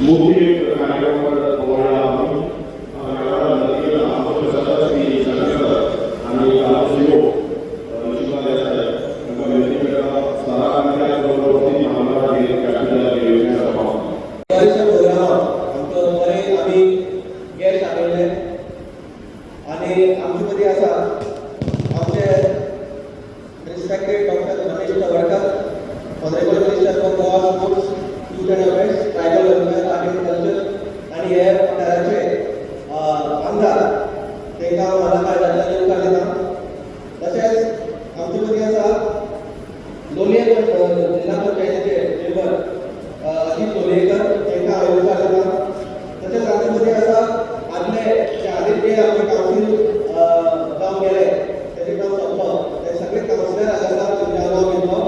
मोठी एक कार्यक्रमावर गोवाला आम्ही आणि शिव शिवालय आणि आमचे मध्ये असा आमचे respected doctor Ramesh Tawadkar honourable minister for Goa sports youth and affairs tribal welfare agriculture आणि हे मंडळाचे आमदार तेका मला काय जाता येवकार दिता तसेच आमचे मध्ये असा लोलये जिल्हा पंचायतीचे मेंबर अजित लोलयेकर तेका येवकार दिता तसेच आमचे मध्ये असा आदले जे आमचे काउन्सिल जाऊन गेले त्याचे काम सोपलं ते सगळे काउन्सिलर आसा तुमच्या नाव घेतलो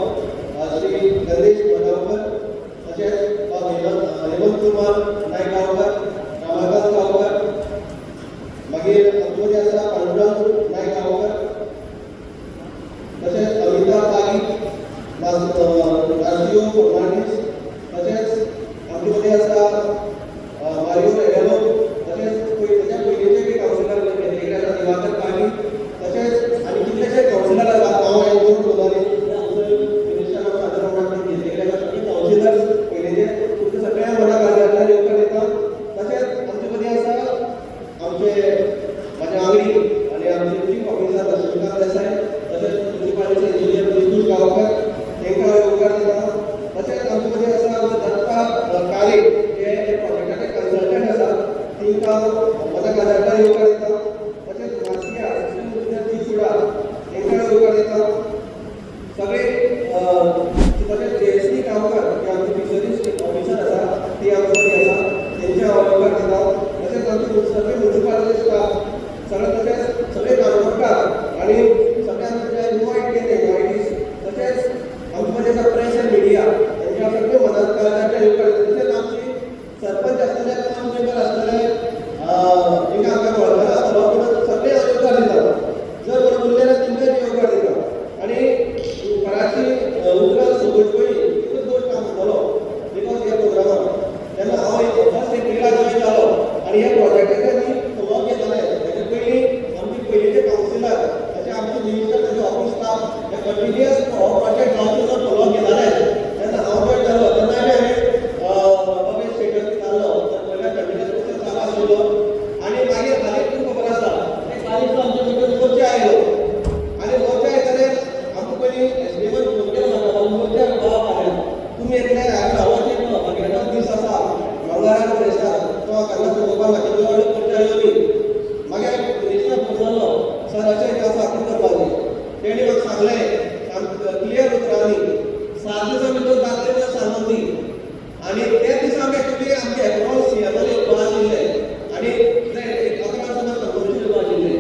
श्री गणेश मनावकर तसेच हेमंत कुमार नायक गावकर रामाकांत गावकर मागीर आमचे आसा पांडुरंग नायक गावकर तसेच अमिताभ तागी राजीव फर्नांडीस तसेच आमचे मध्ये आसा मारियो रेडलो तसेच पयलीचे काउन्सिलर दिवाकर पाणी तसेच आणि कितलेशे काउन्सिलर नाव येऊन बोलले मिनिस्टर ऑफ अदर घेतलेले काउन्सिलर पयलीचे तुमचे सगळ्या मोठ्या कार्यालयात येवकार दिता तसेच आमचे मध्ये आसा आमचे माझे आंगडी आणि आमचे चीफ ऑफिसर लक्ष्मीकांत देसाई तसेच म्युनिसिपालिटी इंजिनियर विष्णू गावकर तेंका येवकार दिता तसेच आमचे मध्ये आसा आमचे दत्ता काळे जे प्रोजेक्टाचे कन्सल्टंट आसा तेंका माझ्या कार्यालयात येवकार दिता तसेच राष्ट्रीय विद्यार्थी सुडा तेंका येवकार दिता सगळे तसेच जेएसटी गावकर जे आमचे फिशरीज ऑफिसर आसा ते आमचे आसा तेंच्या येवकार दिता तसेच आमचे सगळे म्युनिसिपालिटी स्टाफ सगळे तसेच सगळे कामगार आणि सगळ्यांचे इन्व्हाइट केले इन्व्हाइटीज तसेच आमचे मध्ये आसा प्रेस एंड मिडिया तेंच्या सगळे मदतकारांचे येवकार दिता तसेच आमची सरपंच आसतले काम मेंबर आसतले जेका आमकां वळखला आसतलो पूण सगळे येवकार दिता जर कोण उरलेले तेंकाय येवकार दिता आणि घराची उदरगत सोदूच पयलीं एकूच गोश्ट काम जालो बिकॉज ह्या प्रोग्रामाक तेन्ना हांव फर्स्ट एप्रिला जॉइन जालो आणि ह्या प्रोजेक्टाचे मी फॉलो घेताले तेजे पयलीं आमची पयलींचे काउन्सिलर तशें आमचे मिनिस्टर तेजे ऑफिस स्टाफ हे कंटिन्युअस हो प्रोजेक्ट काउन्सिलर फॉलो घेताले तेन्ना हांव जॉइन जालो तेन्ना हांवें स्टेटस दितालो तर पयल्या कंटिन्युअस प्रोसेस चालू आशिल्लो आणि मागीर हालींच तुमकां खबर आसा एक तारीख आमचे भितर मोर्चा आयलो आणि मोर्चा येताना आमकां पयलीं एसडीएमन फोन केलो म्हाका मोर्चा गांवांत आयला तुमी एकले गांवांत मागीर दीस आसा मंगळाराक प्रेसार तो कान्ना चलोवपाक म्हाका व्हड मोर्चा येयली मागीर मिनिस्टर फोन जालो सर अशें एक आसा कितें करपाक जाय तेणी म्हाका सांगलें क्लियर उतरांनी 7 दिसां भितर जातलें तें सांगून दी आणि त्या दिसा आमी एक्चुअली आमचे अक्रॉस सियातल एक बस आशिल्ले आणि 11 जाणां कंपोजिशन बस आशिल्ले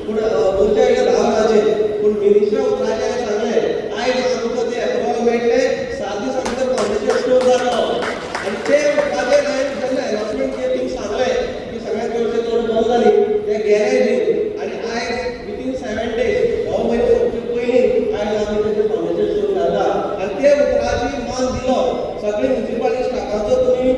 पूण मोर्चा येयले 10 वरांचेर पूण मिनिस्टर उतराचे सांगलें आयज आमकां ते अक्रॉस मेळटले 7 दिसां भितर फावंडेशन स्टोर जालो आणि ते उतराचेर हांवें जेन्ना अनाउन्समेंट केली सांगलें की सगळ्यात चडशे चड बंद जाली ते गॅरेजीन आणि आयज विथीन 7 डेज हो म्हयनो सोंपचे पयलीं आयज आमी तेजे फावंडेशन स्टोर घालता आणि ते उतराची मान दिलो सगळे म्युनिसिपालिटी स्टाफाचो तुमी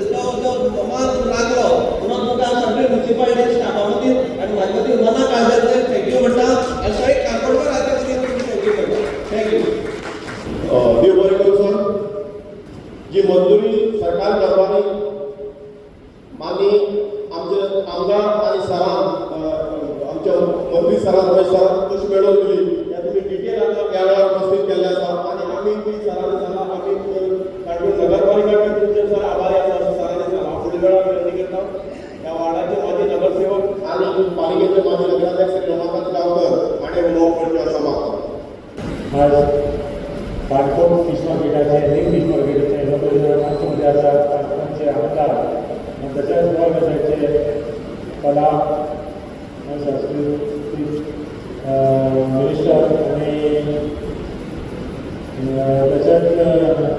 जो मान लागलो म्हणून तुमकां सगळे म्युनिसिपालिटी स्टाफा मदीं आनी म्हाजे मदीं मनाक आदर थँक्यू म्हणटा आनी सगळे काणकोणकार आसा थँक्यू म्हणटा थँक्यू देव बरें करूं सर जी मंजुरी सरकार करपानी मानी आमचे आमदार आणि सरान आमच्या मंत्री सरान रमेश सरान कशी मेळोवन दिली या तुमी डिटेल ह्या वेळार उपस्थित केल्ले आसा आणि आमी ती सरान सांगला आमी काणकोण नगरपालिका तुमचे सर आभारी आसा असं सरांनी सांगला फुडल्या वेळार विनंती करता ह्या वार्डाचे माजी नगरसेवक आणि पालिकेचे माजी नगराध्यक्ष श्री रमाकांत गावकर हाणें उलोवप करचें आसा म्हाका आज काणकोण फिश मार्केटाचे न्यू फिश मार्केटाचे इनॉग्रेशन आमचे आसा काणकोणचे आमदार आनी तशेंच गोवा गजाचे कला आनी संस्कृती मिनिस्टर आनी तशेंच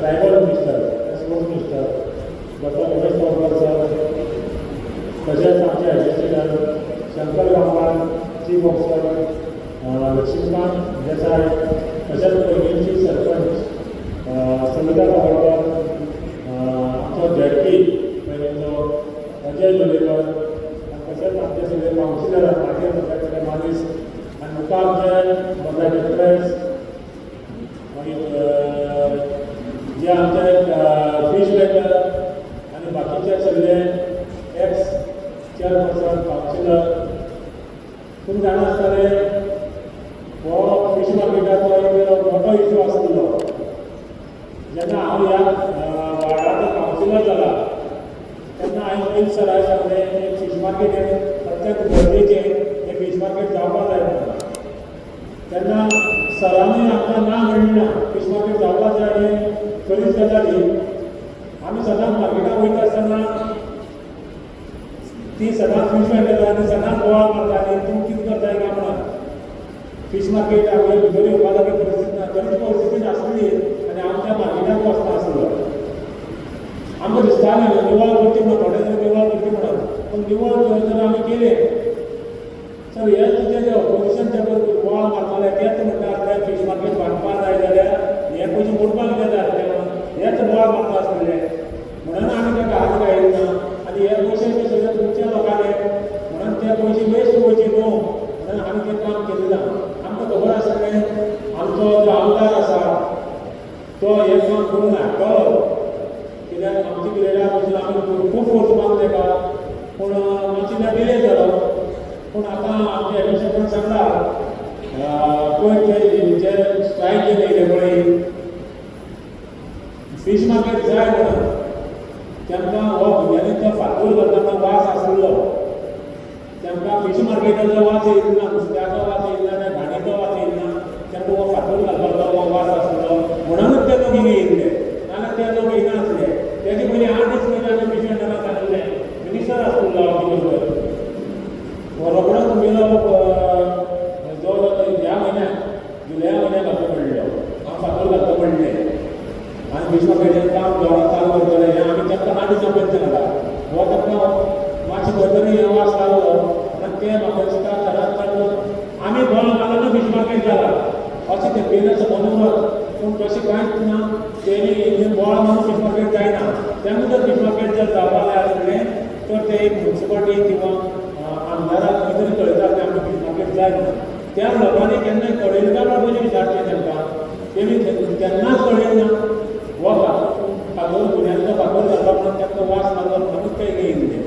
tribal minister sports minister doctor Ramesh Tawadkar sir तशेंच आमचे एडमिनिस्ट्रेटर शंकर गांवकार चीफ ऑफिसर लक्ष्मीकांत देसाई तशेंच पयलींची सरपंच सविता गावकर आमचो सचिव पयलींचो अजय लोलयेकर आनी तशेंच आमचे सगळे कावन्सिलर मागीर सगळे मानीस आनी मुखार आमचे बंदाचे प्रेस मागीर जे आमचे फीश वेंडर आनी बाकीचे सगळे एक्स चेअरपर्सन कावन्सिलर तुमी जाणा आसतले हो फीश मार्केटाचो एक मोठो इश्यू आसलो जेन्ना हांव ह्या वार्डाचो कावन्सिलर जाला तेन्ना हांवें पयलीं सराक सांगलें एक फीश मार्केट हें अत्यंत गरजेचें हें फीश मार्केट जावपाक जाय म्हणून तेन्ना सरांनी आमकां ना म्हणलें ना फीश मार्केट जावपाक जाय हें खरीच गजाल ही आमी सदांच मार्केटाक वयता आसतना ती सदांच फीश वेंडर आनी सदांच बोवाळ मारताली तूं कितें करताय काय म्हणून फीश मार्केट आमगे भितर येवपा लागीं परिस्थिती ना खरीच परिस्थिती नासली आनी हांव त्या मार्केटाक वचना आसलो आमकां दिसतालें निवळ करची म्हणून थोडे तरी निवळ करची म्हणून पूण निवळ जर आमी केलें सर हे तुजें जें ऑपोजिशन जे बोवाळ मारताले तेच म्हणटा आसले फीश मार्केट बांदपाक जाय जाल्यार हे पयशे मोडपाक कितें जाय आसले म्हणून हेच बोवाळ मारता आसतले म्हणून आमी ताका हात घालीना आनी हे पयशे बी सगळे तुमचे लोकांले म्हणून ते पयशे वेस्ट वयचे न्हू म्हणून आमी तें काम केलें ना आमकां खबर आसतलें आमचो जो आमदार आसा तो हें काम करूं नाटलो कित्याक आमचे पिरियडा पसून आमी खूब फोर्स मारले ताका पूण मातशें डिले जालो पूण आतां आमच्या एडमिनिस्ट्रेशन सांगला पळय ते जे स्ट्रायक जे येयले पळय फीश मार्केट जाय म्हणून तेमकां हो भुरग्यांनी फातोर करतना वास आसलो तेमकां फीश मार्केटाचो वास येयना नुस्त्याचो वास येयना ना घाणीचो वास येयना तेमकां हो फातोर घालपाचो वास आसलो म्हणूनच ते लोक हिंगा येयल्ले नाजाल्यार ते लोक येयना आसले तेजे पयलीं 8 दीस पयलीं आमी फीश वेंडराक सांगलें मिनिस्टर आसलो कितें हो रोखडोच तुगेलो जो ह्या म्हयन्याक जुलया म्हयन्याक घालता म्हणलो हांव फातोर घालता म्हणलें आनी फीश मार्केटाचें काम जोरान चालू करतलें हें आमी तेमकां 8 दिसां पयलीं सांगला हो तेमकां मातशें खंय तरी हे वास लागलो म्हणून ते म्हाका दिसता सराक चड आमी बोवाळ मारलो फीश मार्केट जाला अशें तें पयलींचो मनोरथ पूण तशें कांयच ना तेणी बोवाळ मारून फीश मार्केट जायना तेन्ना जर फीश मार्केट जर जावपाक जाय आसलें तर ते एक म्युन्सिपाल्टी किंवा आमदाराक खंय तरी कळयता की आमकां फीश मार्केट जाय म्हणून त्या लोकांनी केन्नाय कळयलें काय म्हणून पयलीं विचारचें तेमकां तेणी केन्नाच कळयना हो फातोर भुरग्यांचो फातोर घालता म्हणून तेमकां वास लागलो म्हणून ते येयल्ले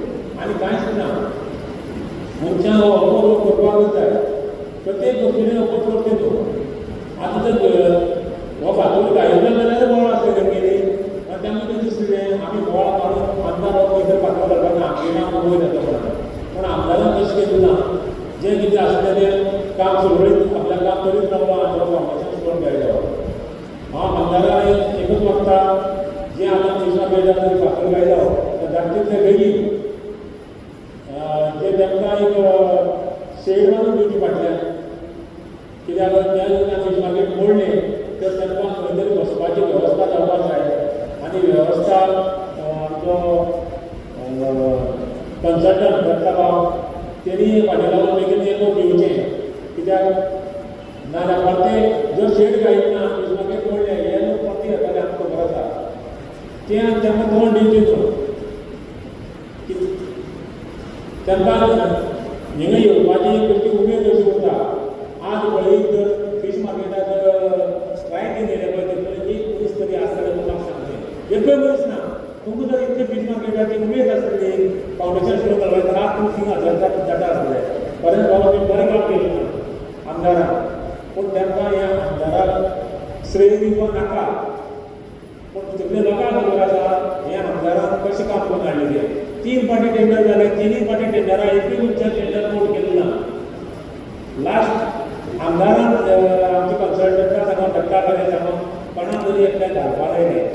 आनी कांयच ना मनशां हो अपोज करपाकूच जाय प्रत्येक गोश्टीन अपोज करचें न्हू आतां जर हो फातोर घायलो जाल्यार बोवाळ आसलें तेमगेली आनी तेमकां कितें दिसलें आमी बोवाळ मारून आमदार हो खंय तरी फातोर घालपाक ना आमगेर आमकां वयर येता म्हणून पूण आमदारान तशें केलें ना जें कितें आसलें तें काम सुरळीत आपलें काम करीत रावलो आनी तो फावंडेशन करून घायलो हांव आमदारान एकूच मागता जें आतां फीश मार्केटाक फातोर घायलो तें जाता तितलें बेगीन ते तेमकां एक शेड मारून दिवची फाटल्यान कित्याक त्या जेन्ना फीश मार्केट मोडलें तर तेमकां खंय तरी बसपाची वेवस्था जावपाक जाय आनी वेवस्था आमचो कन्सल्टंट दत्ताभाव तेणी फाटीं लागून बेगीन एक दिवचें कित्याक नाजाल्यार परते जर शेड घायना फीश मार्केट मोडलें हे लोक परते येताले आमकां खबर आसा तें तेमकां तोंड दिवचें न्हू तेमकां हिंगा येवपाची कसली उमेद अशी उरता आज पळयत जर फीश मार्केटाक स्ट्रायक येयले पळय तेतून एक मनीस तरी आसतलें तुका सांगलें एकूय मनीस ना तुमकां जर इतले फीश मार्केटाची उमेद आसतली फावंडेशन सुरू करपाक रात तूं 3000 जाता आसतलें बरें बाबा बरें काम केलें ना आमदारान पूण तेमकां ह्या आमदाराक श्रेय दिवपाक नाका पूण सगळे लोकांक खबर आसा हे आमदारान कशें काम करून हाडलें तें 3 फावटी टेंडर जाले 3 फावटी टेंडरा एकूय मनशान टेंडर कोट केलें ना लास्ट आमदारान आमच्या कन्सल्टंटाक सांगून दत्ताभायाक सांगून कोणाक तरी एकट्याक घालपाक लायलें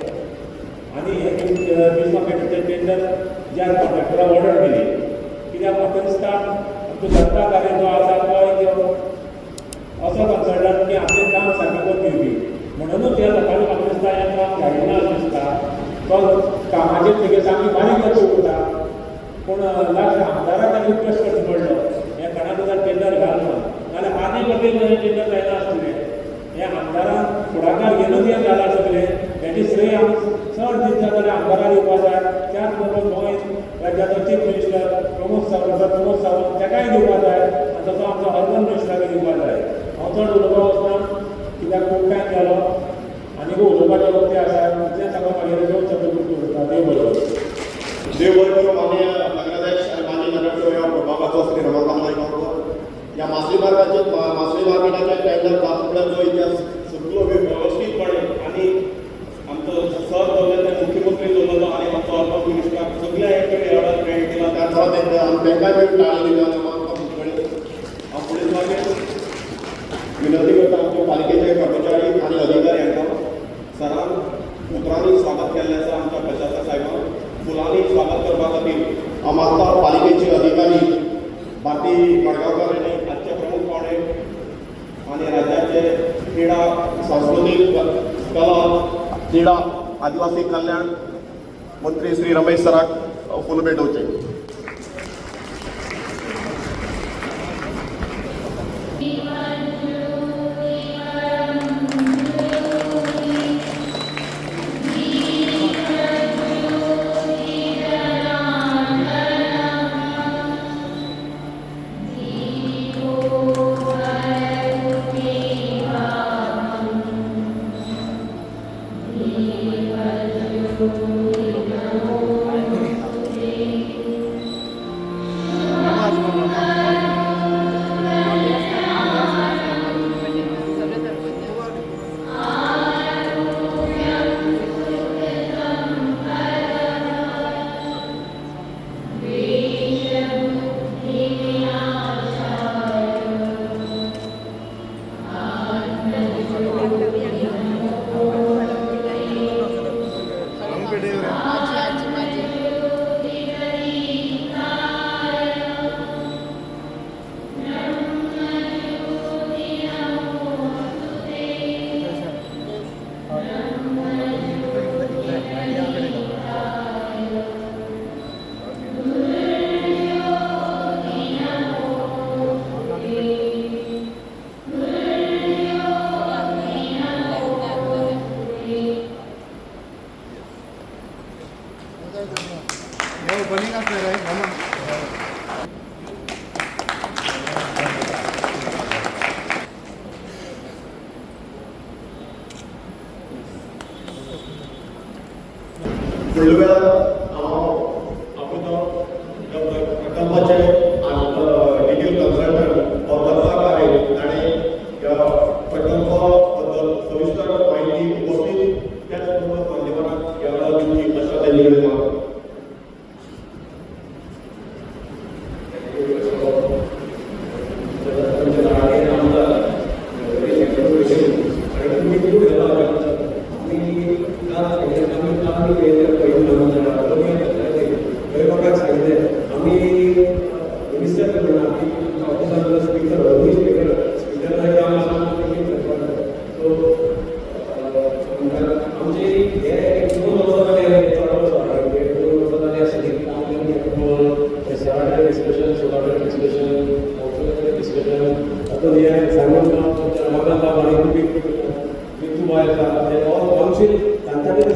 आनी हे फीश मार्केटाचें टेंडर ज्या कॉन्ट्रॅक्टराक ऑर्डर दिली कित्याक म्हाका दिसता आमचो दत्ताभाय जो आसा तो एक असो कन्सल्टंट की आपलें काम सारकें करून दिवपी म्हणूनच त्या लोकांनी म्हाका दिसता हें काम घायना अशें दिसता तो कामाचेर तेगे सामकी बारीक लक्ष उरता पूण लास्ट आमदाराक ताका रिक्वेस्ट करचो पडलो हें कोणाक टेंडर घाल म्हणून नाल्यार आनी फावटी टेंडर जायना आसतलें हें आमदारान फुडाकार घेऊनच हें जालां सगळें हेजें श्रेय आमी चड दिता जाल्यार आमदाराक दिवपा जाय. त्याच बरोबर गोंय राज्याचो चीफ मिनिस्टर प्रमोद सावंत ताकाय दिवपा जाय आनी तसो आमचो अर्बन मिनिस्टराकय दिवपा जाय. हांव चड उलोवपा वचना कित्याक खूब टायम जालो आनीक उलोवपाचें वक्त आसा तें सांगून मागीर दोन शब्द उरता. देव बरोबर. देव बरें करूं. माननीय नगराध्यक्ष आणि माननीय नगरसेवक प्रभागाचो श्री रमाकांत नायक या मासळी मार्केटाच्या टेंडर जातुंतल्यान जो इतिहास सगळो व्यवस्थीतपणे आणि आमचो सर दवरले ते मुख्यमंत्री दवरलो आणि आमचो अर्बन मिनिस्टर सगळ्या एक ऑर्डर ग्रँट केला त्या परत तांकांय बी टाळी दिली आनी हांव फुडें मागीर विनंती करता आमच्या पालिकेचे कर्मचारी आणि अधिकारी हांकां सरान उतरांनी स्वागत केल्लें आसा. आमच्या प्रशासक साहेबान फुलांनी स्वागत करपा खातीर हांव मागता पालिकेचे अधिकारी भारती मडगांवकर आनी आजचे प्रमुख पावणे आनी राज्याचे क्रीडा सांस्कृतीक कला क्रीडा आदिवासी कल्याण मंत्री श्री रमेश सराक फूल भेटोवचे. फुडल्या वेळार हांव प्रकल्पाचे डिटेल कन्सल्टंट दत्ता काळे ताणें ह्या प्रकल्पा बद्दल सविस्तर म्हायती उपस्थित त्याच बरोबर माध्यमांक ह्या वेळार दिवची अशें तांचे कडेन मागता.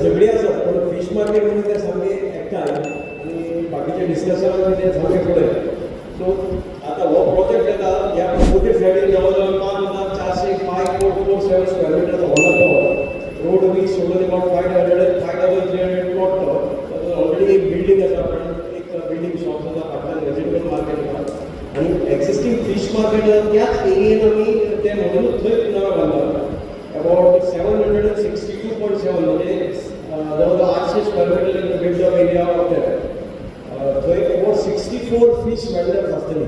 सगळी आसा पण फीश मार्केट म्हणून ते सामके एकठांय आनी बाकीचे डिस्कशन ते सामके फुडें. सो आतां हो प्रोजेक्ट येता ह्या अपोजीट सायडीन जवळ जवळ 5,405.47 स्क्वेअर मिटर हॉल तो रोड बी सोडून अबाउट 5,300 प्लॉट तो ऑलरेडी एक बिल्डींग आसा पण एक बिल्डींग शॉप आसा फाटल्यान रेजिडेंशियल मार्केट आसा आनी एक्सिस्टींग फीश मार्केट त्याच एरियेन आमी ते म्हणूनच थंय नवो बांदला अबाउट 762.7 म्हणजे जवळजवळ 800 square metre in the built up area of that. थंय अबाउट 64 फीश वेंडर्स आसतली.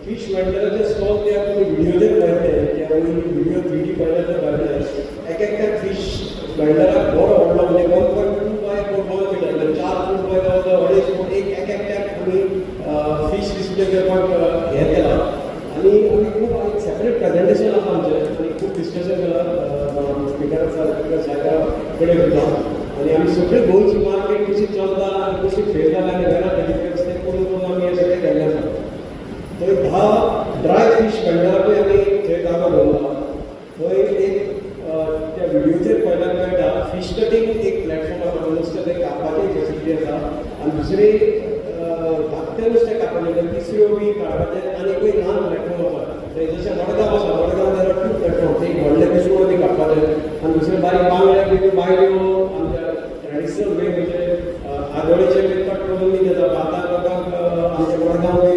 फीश वेंडराचे स्टॉल ते आमी व्हिडिओचेर पळयले किंवा व्हिडिओ 3D पळयल्यार पळयले एक एकट्या फीश वेंडराक बरो व्हडलो म्हणजे 1.2 बाय 4 मिटर म्हणजे 4 फूट बाय जवळजवळ 2.5 फूट एक एकट्याक आमी फीश डिस्प्ले करपाक हें केलां आनी आमी खूब सेपरेट प्रेजेंटेशन आसा आमचें आनी खूब डिस्कशन केलां स्पिकर साहेबा कडेन करता आनी आमी सगळी गोंयची मार्केट कशी चलता आनी कशी फेल जाला आनी वेरा बेनिफिट्स ते करून आमी हे सगळें केल्लें आसा. थंय 10 ड्राय फीश वेंडराकूय आमी थंय जागो दवरला. थंय एक त्या व्हिडिओ आसा आनी दुसरी धाकटे नुस्तें कापले तिसऱ्यो बी काडपाचे आनीकूय ल्हान प्लॅटफॉर्म आसा जशें मडगांव आसा मडगांव जाल्यार 2 प्लॅटफॉर्म एक व्हडले पिशवण बी कापपाचे आनी दुसरे बारीक बांगडे बी बायल्यो आमच्या ट्रेडिशनल वे म्हणजे आदोळीचे बी कट करून बी देतात आतां लोकांक आमच्या मडगांव बी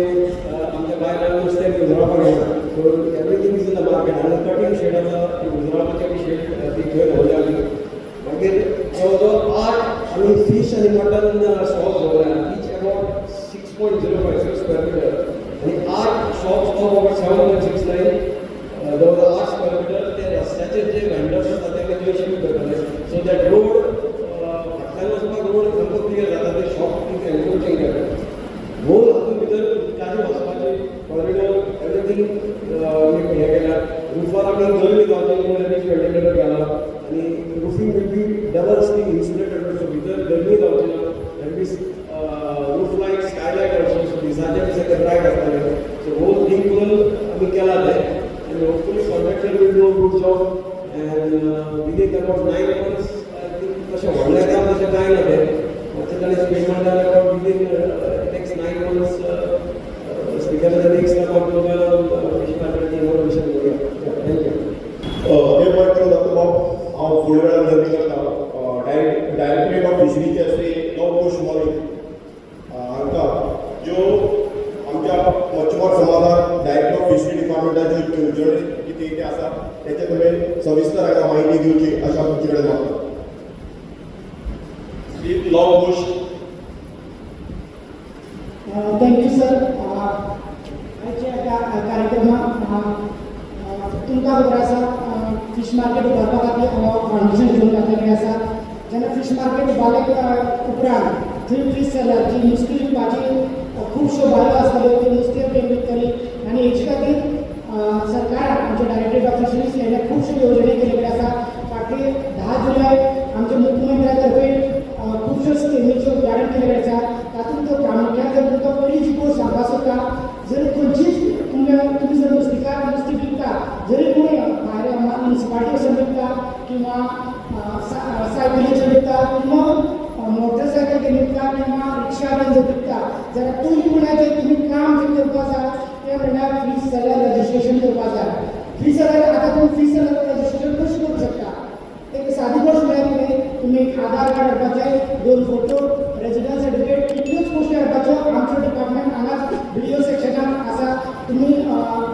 आमच्या बायलांक नुस्तें उजरावपाक येना so everything is in the market आनी कटींग शेड आसा उजरावपाचे बी शेड ती थंय दवरल्या आमी मागीर जवळ जवळ 8 आमी फीश आनी मटन शॉप दवरल्या ईच अबाउट 6.05 स्क्वेअर मिटर आनी 8 शॉप्स ऑफ अबाउट 7.69 जवळ जवळ 8 स्क्वेअर मिटर ते रस्त्याचे जे वेंडर्स आसा ते थंय शिफ्ट करतले सो दॅट रोड फाटल्यान वचपाक रोड सामको क्लियर जाता ते शॉप एनक्रोचिंग करता होल हातूंत भितर उदकाची वचपाची कॉरिडोर एवरीथींग हें केल्या रुफार आमी गरमी जावची म्हणून आमी वेंटिलेटर घाला आनी roofing will be double screen insulated so भितर गरमी जावची ना that means roof light skylight also so दिसाचे बी सगळे ब्रायट आसतले सो होल थिंग करून आमी केला ते आनी hopefully contractor will do good job and within about 9 months I think तशें व्हडलें काम तशें कांय ना तें मातशें ताणें पेमेंट जाल्यार अबाउट विदीन नेक्स्ट 9 मंथ्स स्पिकराच्या next about fish market innovation करूया थँक्यू हे वर्क करून जातो बाब हांव फुडे वेळार जर्नी करता डायरेक्टरेट ऑफ फिशरीचे असले लव कोश मॉर्निंग हांकां ज्यो आमच्या मच्छीमार समाजात डायरेक्टर ऑफ फिशरी डिपार्टमेंटाच्यो येवजणी कितें कितें आसा तेचे तुवें सविस्तर हांगा म्हायती दिवची अशा तुमचे कडेन मागता श्री लव कोश थँक्यू सर आयच्या कार्यक्रमाक तुमकां खबर आसा फीश मार्केट उबारपा खातीर हांव फावंडेशन घेवन घातलेलें आसा जेन्ना फीश मार्केट उबारले उपरांत थंय फीश सेलर जी नुस्तें विकपाची खुबश्यो बायलो आसताल्यो त्यो नुस्तें बीन विकताली आनी हेचे खातीर सरकार आमचे डायरेक्टरेट ऑफ फिशरीज हेणे खुबश्यो येवजणी केलेल्यो आसा फाटले 10 जुलय आमच्या मुख्यमंत्र्या तर्फे खुबश्यो स्किमीचें उद्घाटन केलेलें आसा तातूंत तो प्रामुख्यान जर तुमकां पयली जी गोश्ट सांगपाक सोदता जर खंयचीच तुमी जर नुस्तेकार नुस्तें विकता जरी कोणी भायर म्युनिसिपालिटी वचून विकता किंवा सायकलीचेर विकता किंवा मोटरसायकल घेवन विकता किंवा रिक्षा घेवन जर विकता जाल्यार पयलीं म्हळ्यार जें तुमी काम जें करपाक जाय तें म्हळ्यार फीश सेलर रजिस्ट्रेशन करपाक जाय फीश सेलर आतां तुमी फीश सेलर रजिस्ट्रेशन कशें करूंक शकता एक सादी गोश्ट म्हळ्यार कितें तुमी एक आधार कार्ड हाडपाचें 2 फोटो रेजिडन्स सर्टिफिकेट इतल्योच गोश्टी हाडपाच्यो आमचो डिपार्टमेंट हांगाच व्हिडिओ सेक्शनाक आसा तुमी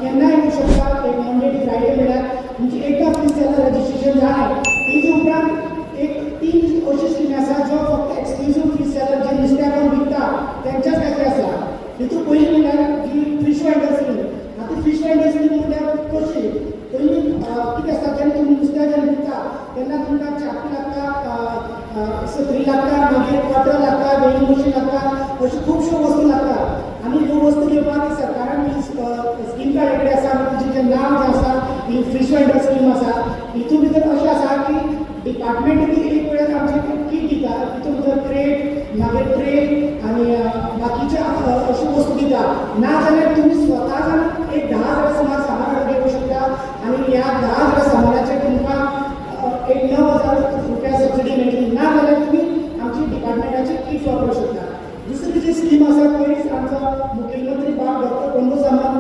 केन्नाय येवं शकता एक मंडे टू फ्रायडे म्हळ्यार तुमची एकदा फीश सेलर रजिस्ट्रेशन जालें तेजे उपरांत एक 3 अशी स्किमी आसा ज्यो फक्त एक्सक्लुझीव फीश सेलर जे नुस्तें कोण विकता तेंच्याच खातीर आसा तितून पयलीं म्हळ्यार जी फीश वेंडर स्कीम आतां फीश वेंडर स्कीम म्हळ्यार कशी पयलीं कितें आसता जेन्ना तुमी नुस्तें जेन्ना विकता तेन्ना तुमकां चाकू लागता सत्री लागता मागीर कटर लागता वेलिंग मशीन लागता अश्यो खुबश्यो वस्तू लागता आनी ह्यो वस्तू घेवपाक सरकारान स्कीम काडिल्ली आसा तिचें जें नांव जें आसा ही फीश वेंडर स्कीम आसा हितून भितर अशें आसा की डिपार्टमेंट एक वेळार आमचे किट दिता तितून भितर क्रेट मागीर ट्रे आनी बाकीचे अश्यो वस्तू दिता ना जाल्यार तुमी स्वता जावन एक 10 हजार सुमार सामान हाडून घेवंक शकता आनी ह्या 10 हजार सामानाचेर तुमकां एक 9,000 रुपया सबसिडी मेळटली ना जाल्यार तुमी आमची डिपार्टमेंटाची किट वापरूंक शकता दुसरी जी स्कीम आसा पयलींच आमचो मुखेलमंत्री बाब डॉक्टर प्रमोद सावंत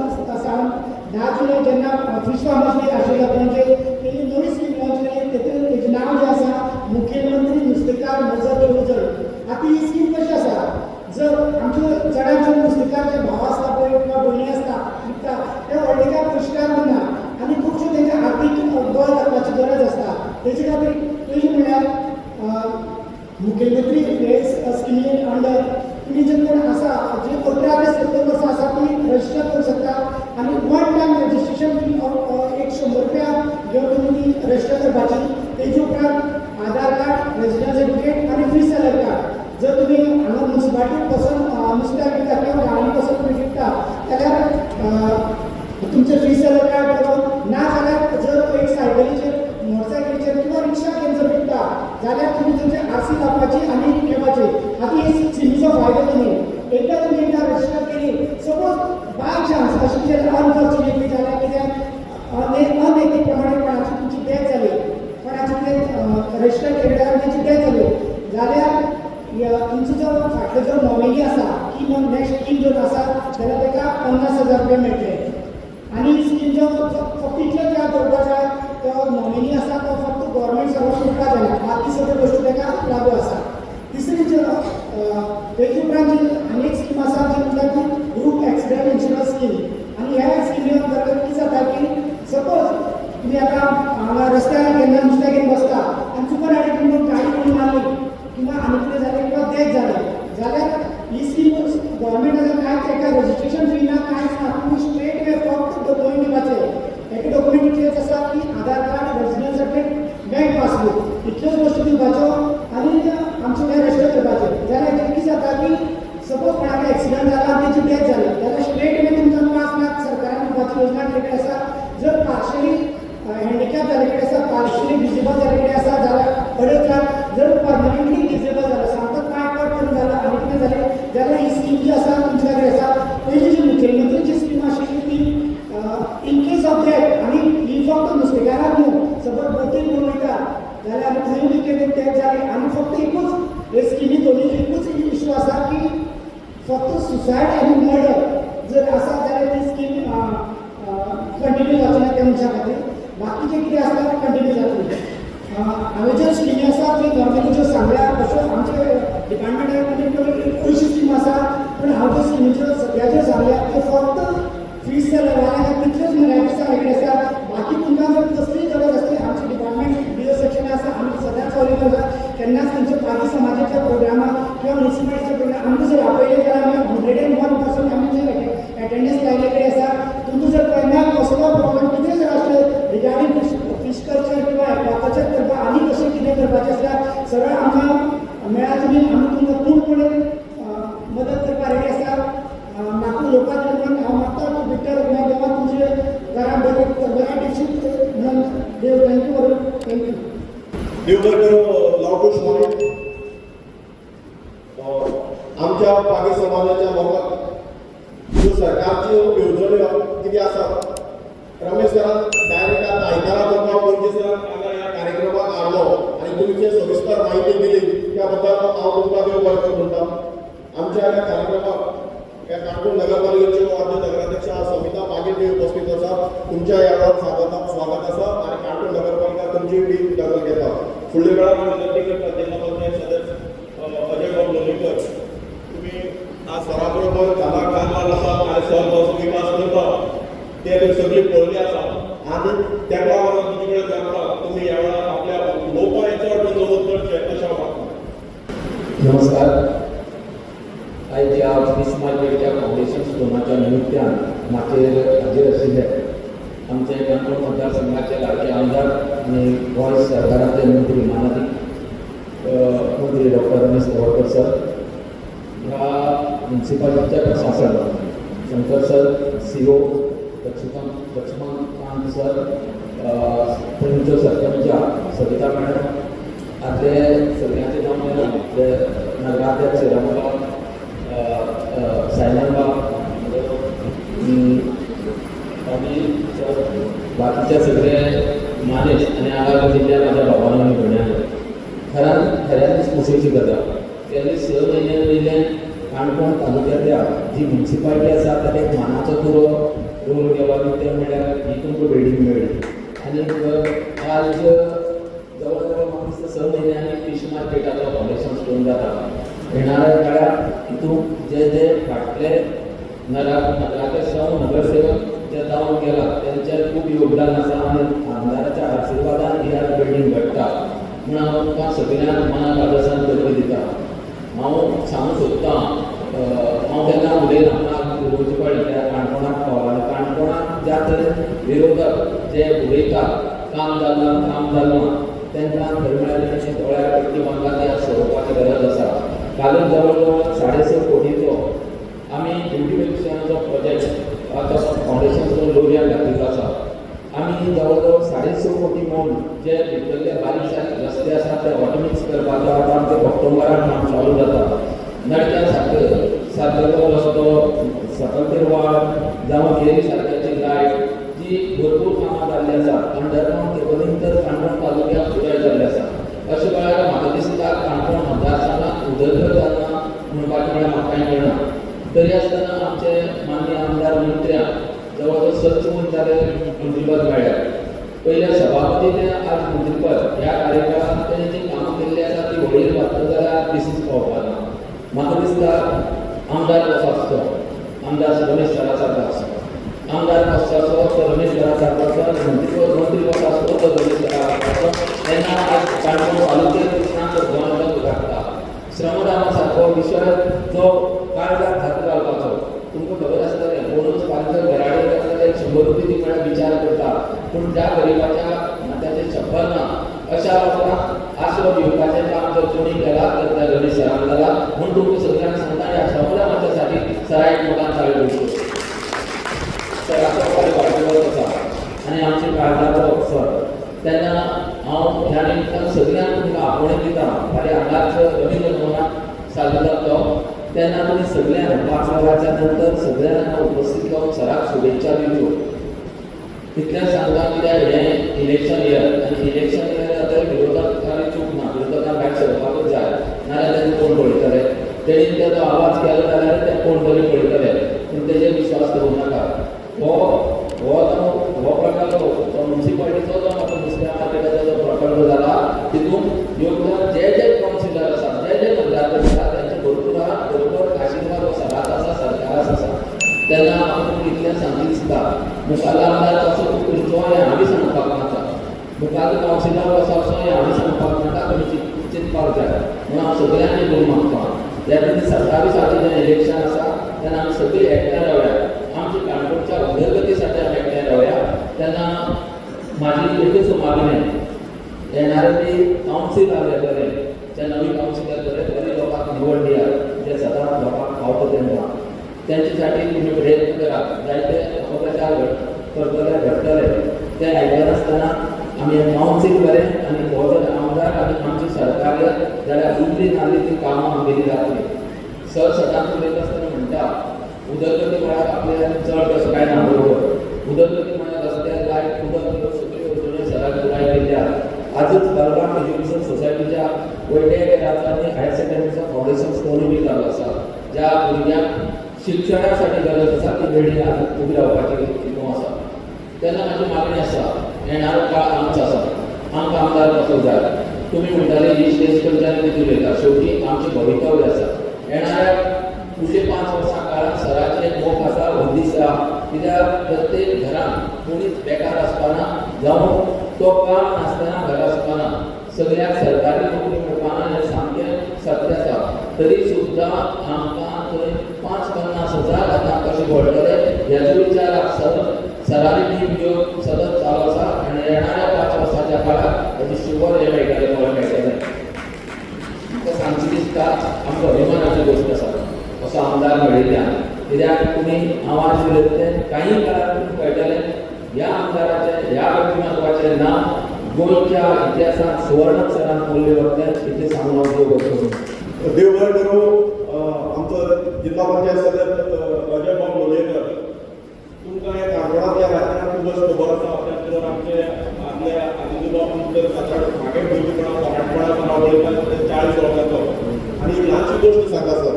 10 जुलय जेन्ना फीश फार्मर्स डे आशिल्लो पणजे तेणी नवी स्कीम लॉन्च केली तेजें नांव जें आसा मुखेलमंत्री नुस्तेकार मजत येवजण आतां ही स्कीम कशी आसा जर आमचे चडांत चड नुस्तेकार जे भाव आसता पळय किंवा भयणी आसता विकता ते व्हडलेकार पुरस्कार दिना आनी खुबश्यो तेंचे आर्थीक गोळ घालपाची गरज आसता तेजे खातीर पयलीं म्हळ्यार मुखेलमंत्री हे स्किमी अंडर तुमी जे कोण आसा जे 18 ते 70 वर्सां आसा तुमी रजिस्टर करूंक शकता आनी 1 टायम रजिस्ट्रेशन फी एक 100 रुपया घेवन तुमी ती रजिस्टर करपाची तेजे उपरांत आधार कार्ड रेजिडन्स सर्टिफिकेट आनी फीश सेलर कार्ड जर तुमी हांगा म्युनिसिपालिटींत पासून नुस्त्याक विकता किंवा गांवांनी पासून तुमी विकता जाल्यार तुमचें फीश सेलर कार्ड करून ना जाल्यार जर एक सायकलीचेर मोटरसायकलीचेर किंवा रिक्षा घेवन जर विकता जाल्यार तुमी तुमचे आरसी लावपाची आनी घेवपाची आतां हे स्किमीचो फायदो तुमी एकदा तुमी एकदा रजिस्टर केली सपोज बाय चान्स अशें कितें अनफॉर्च्युनेटली जाल्यार कितें अनैतीक प्रमाणे कोणाची तुमची डेथ जाली कोणाची कितें रजिस्टर केल्या तेची डेथ जाली जाल्यार तुमचो जो जर नॉमिनी आसा की मग नेक्स्ट स्कीम जर आसा जाल्यार ताका 50,000 रुपया मेळटले आनी स्कीम जो फक्त इतलेच याद दवरपाक जाय तो नॉमिनी आसा तो फक्त गव्हर्मेंट सर्वंट उरपाक जायना बाकी सगळ्यो गोश्टी ताका लागू आसा तिसरी तेजे उपरांत आनी एक स्कीम आसा जी म्हणटा ती ग्रूप एक्सिडेंट इन्शुरन्स स्कीम आनी ह्या स्किमी अंतर्गत कितें जाता की सपोज तुमी आतां हांगा रस्त्यार केन्ना नुस्तें घेवन बसता आनी चुकून आनी तुमी गाडी कोणी मारली किंवा आनी कितें जालें किंवा डेथ जालें जाल्यार ही स्कीम गव्हर्मेंटान कांयच एका रजिस्ट्रेशन फी ना कांयच ना तुमी स्ट्रेट वे फक्त डॉक्युमेंट दिवपाचे एक डॉक्युमेंट इतलेच आसा की Aadhaar card original certificate bank passbook इतल्योच गोश्टी दिवपाच्यो आनी आमचे ते रजिस्टर करपाचें जाल्यार कितें जाता की सपोज कोणाक एक्सिडंट जाला आनी तेची डेथ जाली जाल्यार स्ट्रेट वे तुमकां 5 लाख सरकारान दिवपाची योजना केल्ली आसा जर पार्शली हँडिकॅप जाले कडेन आसा पार्शली डिसेबल जाले कडेन आसा जाल्यार 2.5 लाख जर परमनंटली डिसेबल जाला सामको पांय कट करून जाला आनी कितें जालें जाल्यार ही स्कीम जी आसा तुमच्या कडेन आसा पयली जी मुखेलमंत्रीची स्कीम आशिल्ली ती इन केस ऑफ डेथ आनी ही फक्त नुस्तेकारांक न्हू सपोज बोटीन घेवन वयता जाल्यार थंय बी कितें डेथ जाली आनी फक्त एकूच हे स्किमी दोनी एकूच इशू आसा की फक्त सुसायड आनी मर्डर जर आसा जाल्यार ती स्कीम कंटिन्यू जावची ना त्या मनशा खातीर बाकीचे कितें आसता तें कंटिन्यू जातली हांवें ज्यो स्किमी आसा त्यो नॉर्मली ज्यो सांगल्या तश्यो आमचे डिपार्टमेंटान पयशे स्कीम आसा पूण हांव ज्यो स्किमीच्यो सगळ्याच्यो सांगल्या त्यो फक्त फीस लेवलाक तितल्योच मराठीचा वेगळे आसा बाकी तुमकां जर कसलीय गरज आसली आमचे डिपार्टमेंट बियो सेक्शन आसा आमी सदांच अवेलेबल आसा केन्नाच खंयच्या पागी समाजाच्या प्रोग्रामाक किंवा म्युनिसिपालिटीच्या प्रोग्राम आमकां जर आपयले जाल्यार आमी 101% आमी जे एटेंडन्स लायले कडेन आसा तुमकां जर केन्ना कसलो प्रॉब्लम कितें जर आसलें रिगार्डींग फिश कल्चर किंवा एक्वाकल्चर करपाक आनी कशें कितें करपाचें आसल्यार सरळ आमकां मेळ्ळा तुमी आमी तुमकां पूर्णपणे मदत करपाक रेडी आसा म्हाका उलोवपाक लागून हांव मागता की भितर देवा तुमचे घरान बरें दिवशीत म्हणून देव थँक्यू करून थँक्यू देव बरें करूं लावकूश मोरी आमच्या पागी समाजाच्या लोकांक ज्यो सरकारच्यो येवजण्यो कितें आसा रमेश सरान डायरेक्ट आयतारा तुमकां पणजे सरान हांगा ह्या कार्यक्रमाक हाडलो आनी तुमचे सविस्तर म्हायती दिली त्या बद्दल हांव तुमकां देव बरें करूं म्हणटा आमच्या ह्या कार्यक्रमाक ह्या काणकोण नगरपालिकेच्यो आद्य नगराध्यक्षा समिता पागील बी उपस्थित आसा तुमच्या ह्या वेळार स्वागत आसा आनी काणकोण नगरपालिका तुमची बी दखल घेता फुडल्या वेळार हांव विनंती करता जिल्हा पंचायत सदस्य अजय बाब लोलयेकर तुमी आज सरा बरोबर खाला कामार आसा आनी सहज विकास करता ते सगळी पळयली आसा आनी त्या लागून तुजे कडेन जाता तुमी ह्या वेळार आपल्या उलोवपाचें चड नमूद करचें अशें हांव मागता नमस्कार आयज ह्या फिश मार्केटच्या फाउंडेशन स्टोनाच्या निमित्यान म्हाजेर हाजीर आशिल्ले आमचे काणकोण मतदारसंघाचे लाडके आमदार आनी गोंय सरकाराचे मंत्री मानाधिक मंत्री डॉक्टर रमेश तवडकर सर ह्या म्युनिसिपालिटीचे प्रशासन Shankar sir CO Laxmankant sir थंयच्यो सरपंचा सविता मॅडम आदले सगळ्यांचे नांव घेवन नगराध्यक्ष रामराव सायनाबा आनी बाकीचे सगळे मानेज आनी हांगा जिल्ल्यात म्हाज्या भावान आनी भयणांनी खऱ्यांनीच खोशयेची गजाल गेले 6 म्हयने वयले काणकोण तालुक्यांतल्या जी म्युनिसिपालिटी आसा ताका एक मानाचो तुरो रोल गेलो आनी ते म्हणल्यार ही तुमकां बिल्डींग मेळ्ळी आनी आज जवळ जवळ म्हाका दिसता 6 म्हयन्यांनी फिश मार्केटाचो फाउंडेशन स्टोन जाता येणाऱ्या काळात हितून जे फाटले नगराध्यक्ष नगरसेवक जे जावन गेला त्यांचे खूब योगदान आसा आनी आमदाराच्या आशिर्वादान ही आज बिल्डींग घडटा म्हूण हांव तुमकां सगळ्यांक मनापासून धन्यवाद दिता हांव सांगूंक सोदतां हांव केन्ना उलयना म्हाका उलोवचें पडलें त्या काणकोणाक पावला काणकोणाक ज्या तरेन विरोधक जे उलयतात काम जाल्ला तांकां खरें म्हळ्यार तशें दोळ्यार पट्टी बांदला ती आज सोडोवपाची गरज आसा कालच जवळ जवळ 6.5 कोटीचो आमी ब्युटिफिकेशनाचो प्रोजेक्ट आतां फाउंडेशन लोरयाक घातिल्लो आसा आमी जवळ जवळ 6.5 कोटी मेळून जे भितरले बारीक सारीक रस्ते आसा ते ऑटोमिक्स करपाचो आतां आमचे ऑक्टोबराक काम चालू जाता नडक्या सारकेलो रस्तो सकलतेर वाड जावं गेरी सारक्याची लायट जी भरपूर कामां जाल्ली आसा अंडरग्रावंड केबलींग तर काणकोण तालुक्याक पुराय जाल्लें आसा अशें वेळार म्हाका दिसता काणकोण मतदारसंघात उदरगत जाता म्हणपाची तरी आसतना आमचे माननीय आमदार मंत्र्याक जवळ सच जाले मंत्रीपद मेळ्ळें. पयल्या सभापती ते आज मंत्रीपद ह्या कार्यकाळात तेणें जी कामां केल्ली आसा ती व्हडली वाचता जाल्यार दिसूच पावपाना. म्हाका दिसता आमदार कसो आसचो, आमदार रमेश सरा सारको आसचो, आमदार कसो आसचो तो रमेश सरा सारको आसचो, मंत्री कसो आसचो तो रमेश सरा आसचो. तेन्ना आज काणकोण तालुक्यात कृष्णांत गोंयांत घातला. श्रमदाना सारको विशय जो काळजाक हात घालपाचो. तुमकां खबर आसतलें कोणूच पांचशे घराडे आसतले 100 रुपये दी म्हळ्यार विचार करता, पूण ज्या गरिबाच्या नात्याचें छप्पर ना अशा लोकांक आसरो दिवपाचें काम जर कोणी केला तर त्या रमेश सरान केला. म्हूण तुमकां सगळ्यांक सांगता ह्या श्रमदानाच्या साठी सराय मोठान चालू करचो. सराचो वाडदिवस आसा आनी आमचे काळजाचो सर. तेन्ना हांव ह्या निमतान सगळ्यांक तुमकां आपणे दिता. फाल्यां हांगाच रवींद्र भवनात साजरो जातलो तेन्ना तुमी सगळ्यांक 5 वरांच्या नंतर सगळ्यांक उपस्थित जावन सराक शुभेच्छा दिवच्यो. इतलें सांगता कित्याक हें इलेक्शन इयर आनी इलेक्शन इयर जाता विरोधकांनी चूक ना, विरोधकांक भायर सरपाकूच जाय नाजाल्यार तेंचे कोण पळयतले. तेणीन जर तो आवाज केलो जाल्यार ते कोण तरी पळयतले, पूण तेजेर विश्वास दवरूं नाका. हो प्रकल्प तो म्युनिसिपालिटीचो जो म्हाका नुस्त्या मार्केटाचो जो प्रकल्प जाला तितून योगदान जे जे कावन्सिलर आसा जे जे नगराध्यक्ष आसा तेंचे भरपूर आहा. बरोबर आशिर्वाद हो सराक आसा, सरकाराक आसा. तेन्ना म्हाका तुमकां इतलें सांगूंक दिसता मुखाल्लो आमदार कसो करचो हें हांवें सांगपाक नाका, मुखाल्लो कावन्सिलर कसो आसचो हें हांवें सांगपाक नाका, तुमी चिंतपाक जाय. म्हणून हांव सगळ्यांनी करून मागता जेन्ना 27 जेन्ना इलेक्शन आसा तेन्ना आमी सगळीं एकठांय रावया. आमच्या काणकोणच्या उदरगती साठी आमी एकठांय रावया. तेन्ना म्हाजी एकूच मागणी येणारे ती कावन्सील येतले जे नवी कावन्सील येतले बरी लोकांक निवड दियात जे सदांच लोकांक फावता तेन्ना त्यांचे साठी तुम्ही प्रयत्न करात. जायते अपप्रचार घडटले ते आयकत आसतना आमी कावन्सील बरें आनी हो जर आमदार आनी आमची सरकार जाल्यार उरली नाली ती कामां आमगेली जातली. सर सदांच उलयता आसतना म्हणटा उदरगती म्हळ्यार आपल्याक चड कसो काय ना बरोबर. उदरगती म्हळ्यार रस्ते लायट उदक सगळ्यो येवजण्यो सराक पुराय केल्या. आजच बलगाम एज्युकेशन सोसायटीच्या वैद्यकीय राज्यांनी हायर सेकंडरीचो फावंडेशन स्टोन बी जालो आसा. ज्या भुरग्यांक शिक्षणासाठी गरज आसा ती वेळी उबी रावपाची हितून आसा. तेन्ना म्हाजी मागणी आसा येणारो काळ आमचो आसा, आमकां आमदार कसो जाय. तुमी म्हणटाले ही स्टेज कडच्यान कितें उलयता, शेवटी आमचें भवितव्य आसा. येणाऱ्या फुडले 5 वर्सां काळात सराचें एक मोख आसा, उद्दीश आसा. कित्याक प्रत्येक घरान कोणीच बेकार आसपाना जावं तो काम नासतना घर आसपाना. सगळ्याक सरकारी नोकरी मेळपाना हें सामकें सत्य आसा. तरी सुद्दां आमकां थंय 5-50 हजार आतां कशें घडटले हेचो विचार सरांनी टीम घेवन सतत चालू आसा आनी येणाऱ्या 5 वर्साच्या काळात हेची शुवर हें मेळटलें फळ मेळटलें. म्हाका सांगची दिसता आमकां अभिमानाची गोश्ट आसा असो आमदार मेळिल्ल्यान. कित्याक तुमी आवाज दिले ते काही काळात तुमकां कळटलें ह्या आमदाराचें ह्या व्यक्तिमत्वाचें नांव गोंयच्या इतिहासांत सुवर्णाक्षरान उरलें वतलें इतलें सांगून हांव देव बरें करूं. देव बरें करूं. आमचो जिल्हा पंचायत सदस्य अजय बाब लोलयेकर, तुमकां हे काणकोणांत ह्या राज्यांत खूब खबर आसा. तर आमचे आपल्या आजूबाजू जर मागे भुरगेपणा वाडपणापणा वळयतात 40 वर्सांचो. आनी एक ल्हानशी गोश्ट सांगा सर.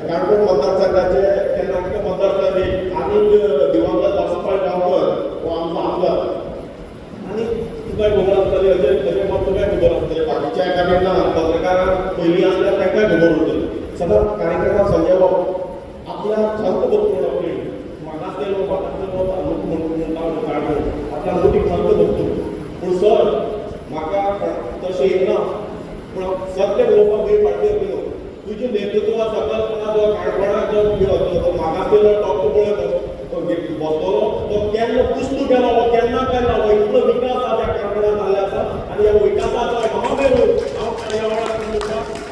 काणकोण मतदारसंघाचे केन्ना आमच्या मतदारसंघात आनीक दिवंगत वासुपाल गांवकर हो आमचो आमदार. आनी तुकाय खबर आसतली अजय बाब तुकाय खबर आसतलें बाकीच्या एका पत्रकारांक पयलीं आसल्यार तांकांय खबर उरतली. सदांच कार्यक्रमाक संजय बाब आपल्या संत भक्तून आपली मागासलेलो म्हणटा आपल्या मोठी संत भक्तून. पूण सर म्हाका तशें येना, पूण सत्य उलोवपाक वेळ फाटीर न्हू. तुजें नेतृत्व सकलपणा जो काणकोणाक जो मागासलेलो टॉप बसतलो तो केन्ना पुस्तू गेलो हो केन्ना केन्ना हो इतलो विकास आसा त्या काणकोणाक जाल्ले आसा. आनी ह्या विकासाचो महामेरू हांव कार्यावळाक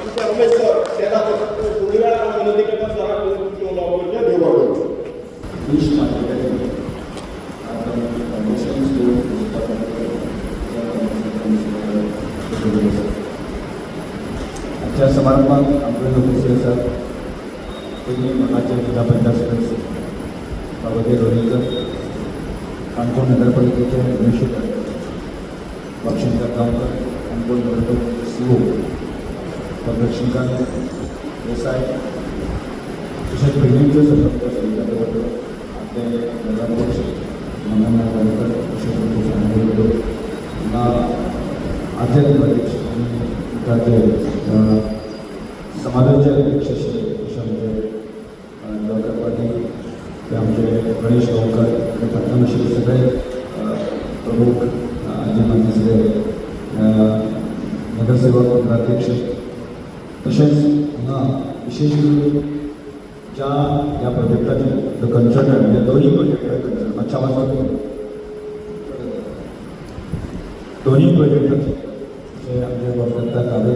आमचे रमेश सर तेन्ना फुडल्या वेळार हांव विनंती करता सराक तुमचे उलोवप करचें. देव बरें करूं. आजच्या समारंभात आमचे जो मुखेल आसात तेणी म्हाका जिल्हा पंचायत सदस्य बाबाजी लोलयेकर, काणकोण नगरपालिकेचे एडमिनिस्ट्रेटर लक्ष्मीकांत गांवकर, काणकोण नगरपालिका CO लक्ष्मीकांत देसाय, तशेंच भयणींचो सतत आपले नगराध्यक्ष मंगन नागवेकर तशेंच आद्य अध्यक्ष आणि समाजाचे अध्यक्ष अशे आमचे डॉक्टर पाटील ते आमचे गणेश गांवकर आणि पटकन असे सगळे प्रमुख जे माझे सगळे नगरसेवक नगराध्यक्ष तसेच हांगा विशेष करून ज्या ह्या प्रोजेक्टाचे जो कन्सल्टंट म्हणजे दोन्ही प्रोजेक्टाचे कन्सल्टंट मातशें आवाज करून दोन्ही प्रोजेक्टाचे जे आमचे वर्गदत्ता कावे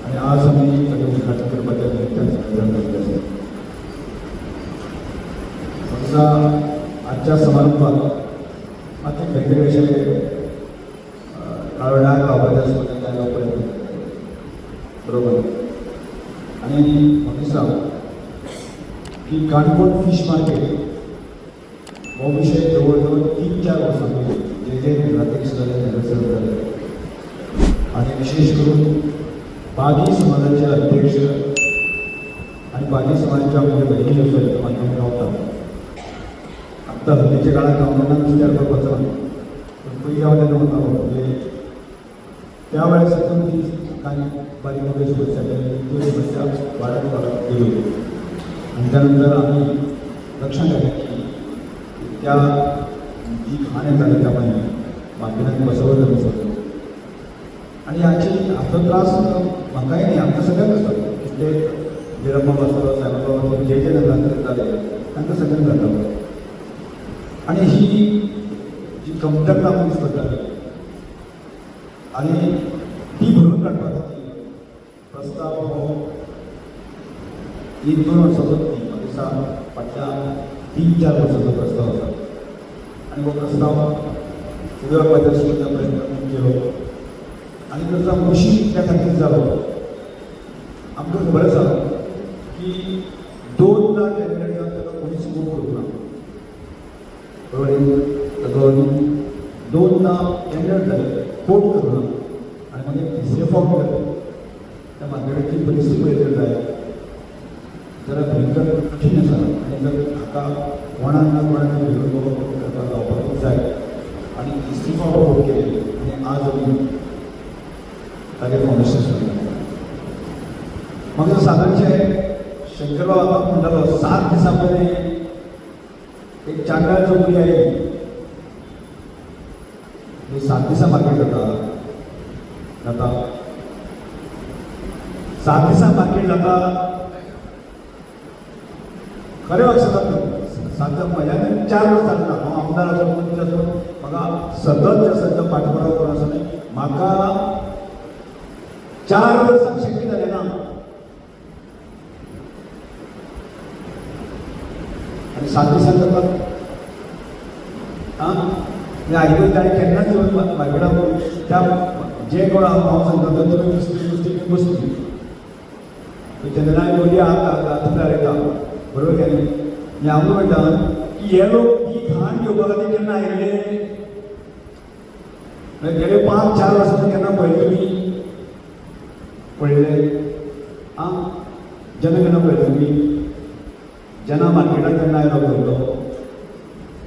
आणि आज आमी ताचे उद्घाटन करपाच्या निमित्तान सगळे बसले आसात. आजच्या समारंभात मातशें वेगवेगळे काळोडाक गांवच्या पर्यंत बरोबर आणि म्हाका दिसता की काणकोण फीश मार्केट हो विशय जवळ जवळ 3-4 वर्सां पयलीं जे नगराध्यक्ष जाले नगरसेवक जाले आणि विशेष करून बागी समाजाचे अध्यक्ष आणि बागी समाजाच्या आमचे भयणी आसात माध्यम रावतात आत्तां हल्लीच्या काळात गांवकारांक विचार करपाचो पण पयलीं हांव तेन्ना वतालो म्हणजे त्या वेळेस साकून ती काही बारीक मोठ्यो समस्या त्यो समस्या वाडत गेल्यो आणि त्यानंतर आम्ही लक्षात घेतलें की त्या जी घाण येताली त्या मार्केटांत बसवत बसवत आणि हाची हाचो त्रास म्हाकाय न्ही आमकां सगळ्यांक जाता कितले बिरम्मा बसलो सायबाबा जे जे नगरांत जाले तांकां सगळ्यांक जाता आणि ही जी कमतरता आमकां दिसता आणि ती भरून काडपा खातीर प्रस्ताव हो 1-2 वर्सांचो न्ही म्हाका दिसता फाटल्या 3-4 वर्सांचो प्रस्ताव आसा आणि हो प्रस्ताव फुडें व्हरपाच्या दृश्टीन प्रयत्न केलो आणि ताचो मुशी त्या खातीर जालो आमकां खबर आसा की 2दा कॅबिनेटान ताका कोणीच मूव करूंक ना बरोबर ताचो 2दा कॅबिनेट जाले कोर्ट करूं ना आणि मागीर तिसरे फावट जाले त्या मार्केटाची परिस्थिती पळयली जाय जाल्यार भयंकर कठीण आसा आणि जर हाका कोणाक ना कोणाक घेवन करपाक जावपाकूच जाय आणि तिसरी फावट कोर्ट केली आणि आज आमी ताजेर फावंडेशन सुरू म्हाका सादारणशें शंकरबाब आतां म्हणटालो 7 दिसां पयलीं एक चांडाळ चौकडी आयली 7 दिसां मार्केट जाता 7 दिसां मार्केट जाता खरें सांगता 7 म्हज्यान 4 वर्सां जाता हांव आमदार आसूं मंत्री आसूं म्हाका सतत जे आसा तो पाठपुराव करून आसा न्ही म्हाका 4 वर्सांक शक्य जालें ना आनी 7 दिसां जाता आं आयकून ताणें केन्नाच येवन मार्केटाक त्या जे कोण हांव सांगता तो तुमी नुस्तें बसली तेन्ना दोनी हात येता बरोबर काय न्ही हांव म्हणटा की हे लोक ही घाण घेवपा खातीर केन्ना आयिल्ले गेले 5-4 वर्सांनी केन्ना पळयलें तुमी पळयलें आं जेन्ना केन्ना पळयलें तुमी जेन्ना मार्केटाक केन्ना आयलो पळयलो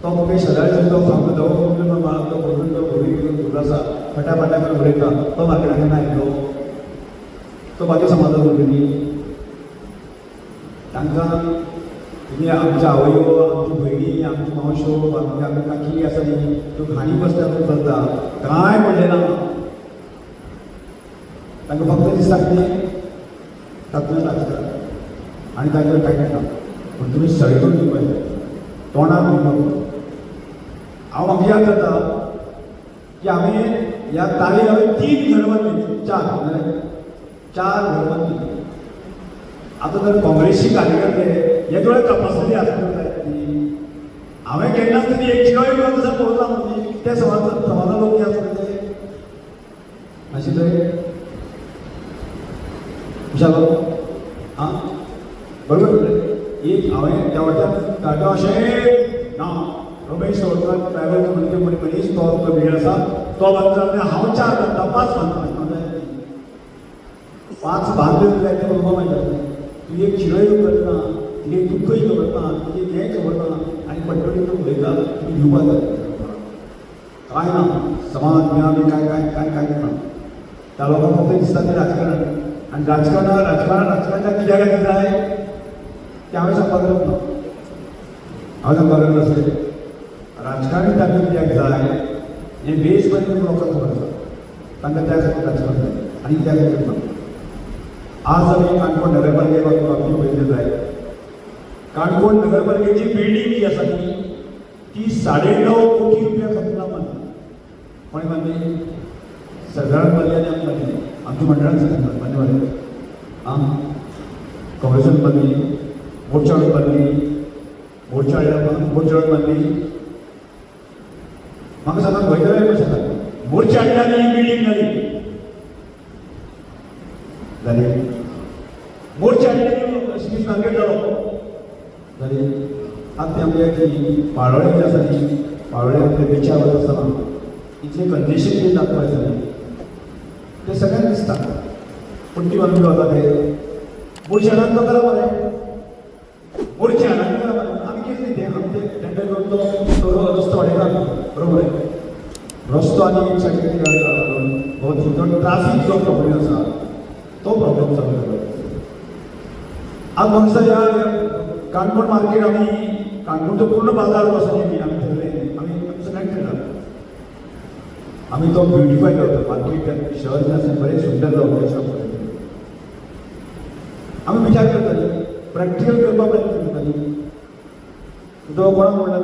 तो मुखेल शेजारी तो सांगता तो म्हाका तो भरून तो भरून घेवन भरून आसा फटाफटा करून उडयता तो मार्केटाक केन्ना आयलो तो बाकी समाजाक भुरगीं तांकां तुमी आमच्या आवयो आमच्यो भयणी आमच्यो मावश्यो आमची काकी आसा न्ही त्यो घाणी बसत्यात चलता कांय म्हणलें ना तांकां फक्त दिसता कितें तातूंत लागता आनी तांकां कांय ना पूण तुमी सळकून दिवपाचें तोंडाक दिवपाक हांव म्हाका याद जाता की आमी ह्या तारीख हांवें 3 घर बांदली 4 घर बांदली आतां जर काँग्रेसची कार्यकर्ते हे दोळे तपासणी आसपाक जाय हांवें केन्नाच तरी एक चिरोय लोक असो पळोवना म्हणजे ते समाजा लोक जे आसता ते आशिल्ले विचारलो आं बरोबर एक हांवें त्या वटेन धाडलो अशें ना रमेश तोडकर ट्रायबल कम्युनिटी मनीस तो वेळ आसा तो बांदता हांव 4 बांदता 5 बांदता 5 बांदले जाय ते उबो मेळटा तुझे चिडय खबर ना, तुझे दुःखही खबर ना, तुझे हें खबर ना, आनी पटपटी तो उलयता तुमी भिवपा जाता काय ना समाज मिळावे काय ना त्या लोकांक फक्त दिसता ते राजकारण आणि राजकारणाच्या कित्याक जाय ते हांवें सांगपाक ना हांव सांगपाक नासलें राजकारणी तांकां कित्याक जाय हें बेस बरें लोकांक खबर आसा तांकां त्या खातीर राजकारण जाय आनी त्या खातीर ना आज आमी काणकोण नगरपालिके बाबतींत पळयलें जाय काणकोण नगरपालिकेची बिल्डींग जी आसा ती 9.5 कोटी रुपया खर्चला मारली कोणी मारली सरकारान मारली आनी आमी मारली आमच्या मंडळान मान्यवर आं काँग्रेसान मारली मोर्चाळून मारली म्हाका सांगात वैद्यराय कशें सांगता मोर्चा हाडटाली ही बिल्डींग जाली मोर्चा हाडटाली स्पीच मार्केट जाली आतां ते आमच्या ती पाळोळें जी आसा ती पाळोळें आपल्या बिचार वता आसतना इतलें कंजेशन बी जाता जालें तें सगळ्यांक दिसता पूण ती बाजू वता ते मोर्चा हाडान तो जाता बरें मोर्चा हाडान जाता बरें आमी कितें तें आमी तें टेंडर करून तो रस्तो वाडयता बरोबर रस्तो आनी एक सायडीन हो तितून ट्राफीक जो प्रॉब्लेम आसा तो प्रॉब्लेम सॉल्व करता आज म्हाका ह्या काणकोण मार्केट आमी काणकोणचो पूर्ण बाजार असो आमी थरलें आमी सगळ्यांक ठरयला आमी तो ब्युटिफाय करता मार्केट शहर जें आसा बरें सुंदर जावपाक आसा आमी विचार करताली प्रॅक्टिकल करपाक प्रयत्न करताली तो कोणाक म्हणटा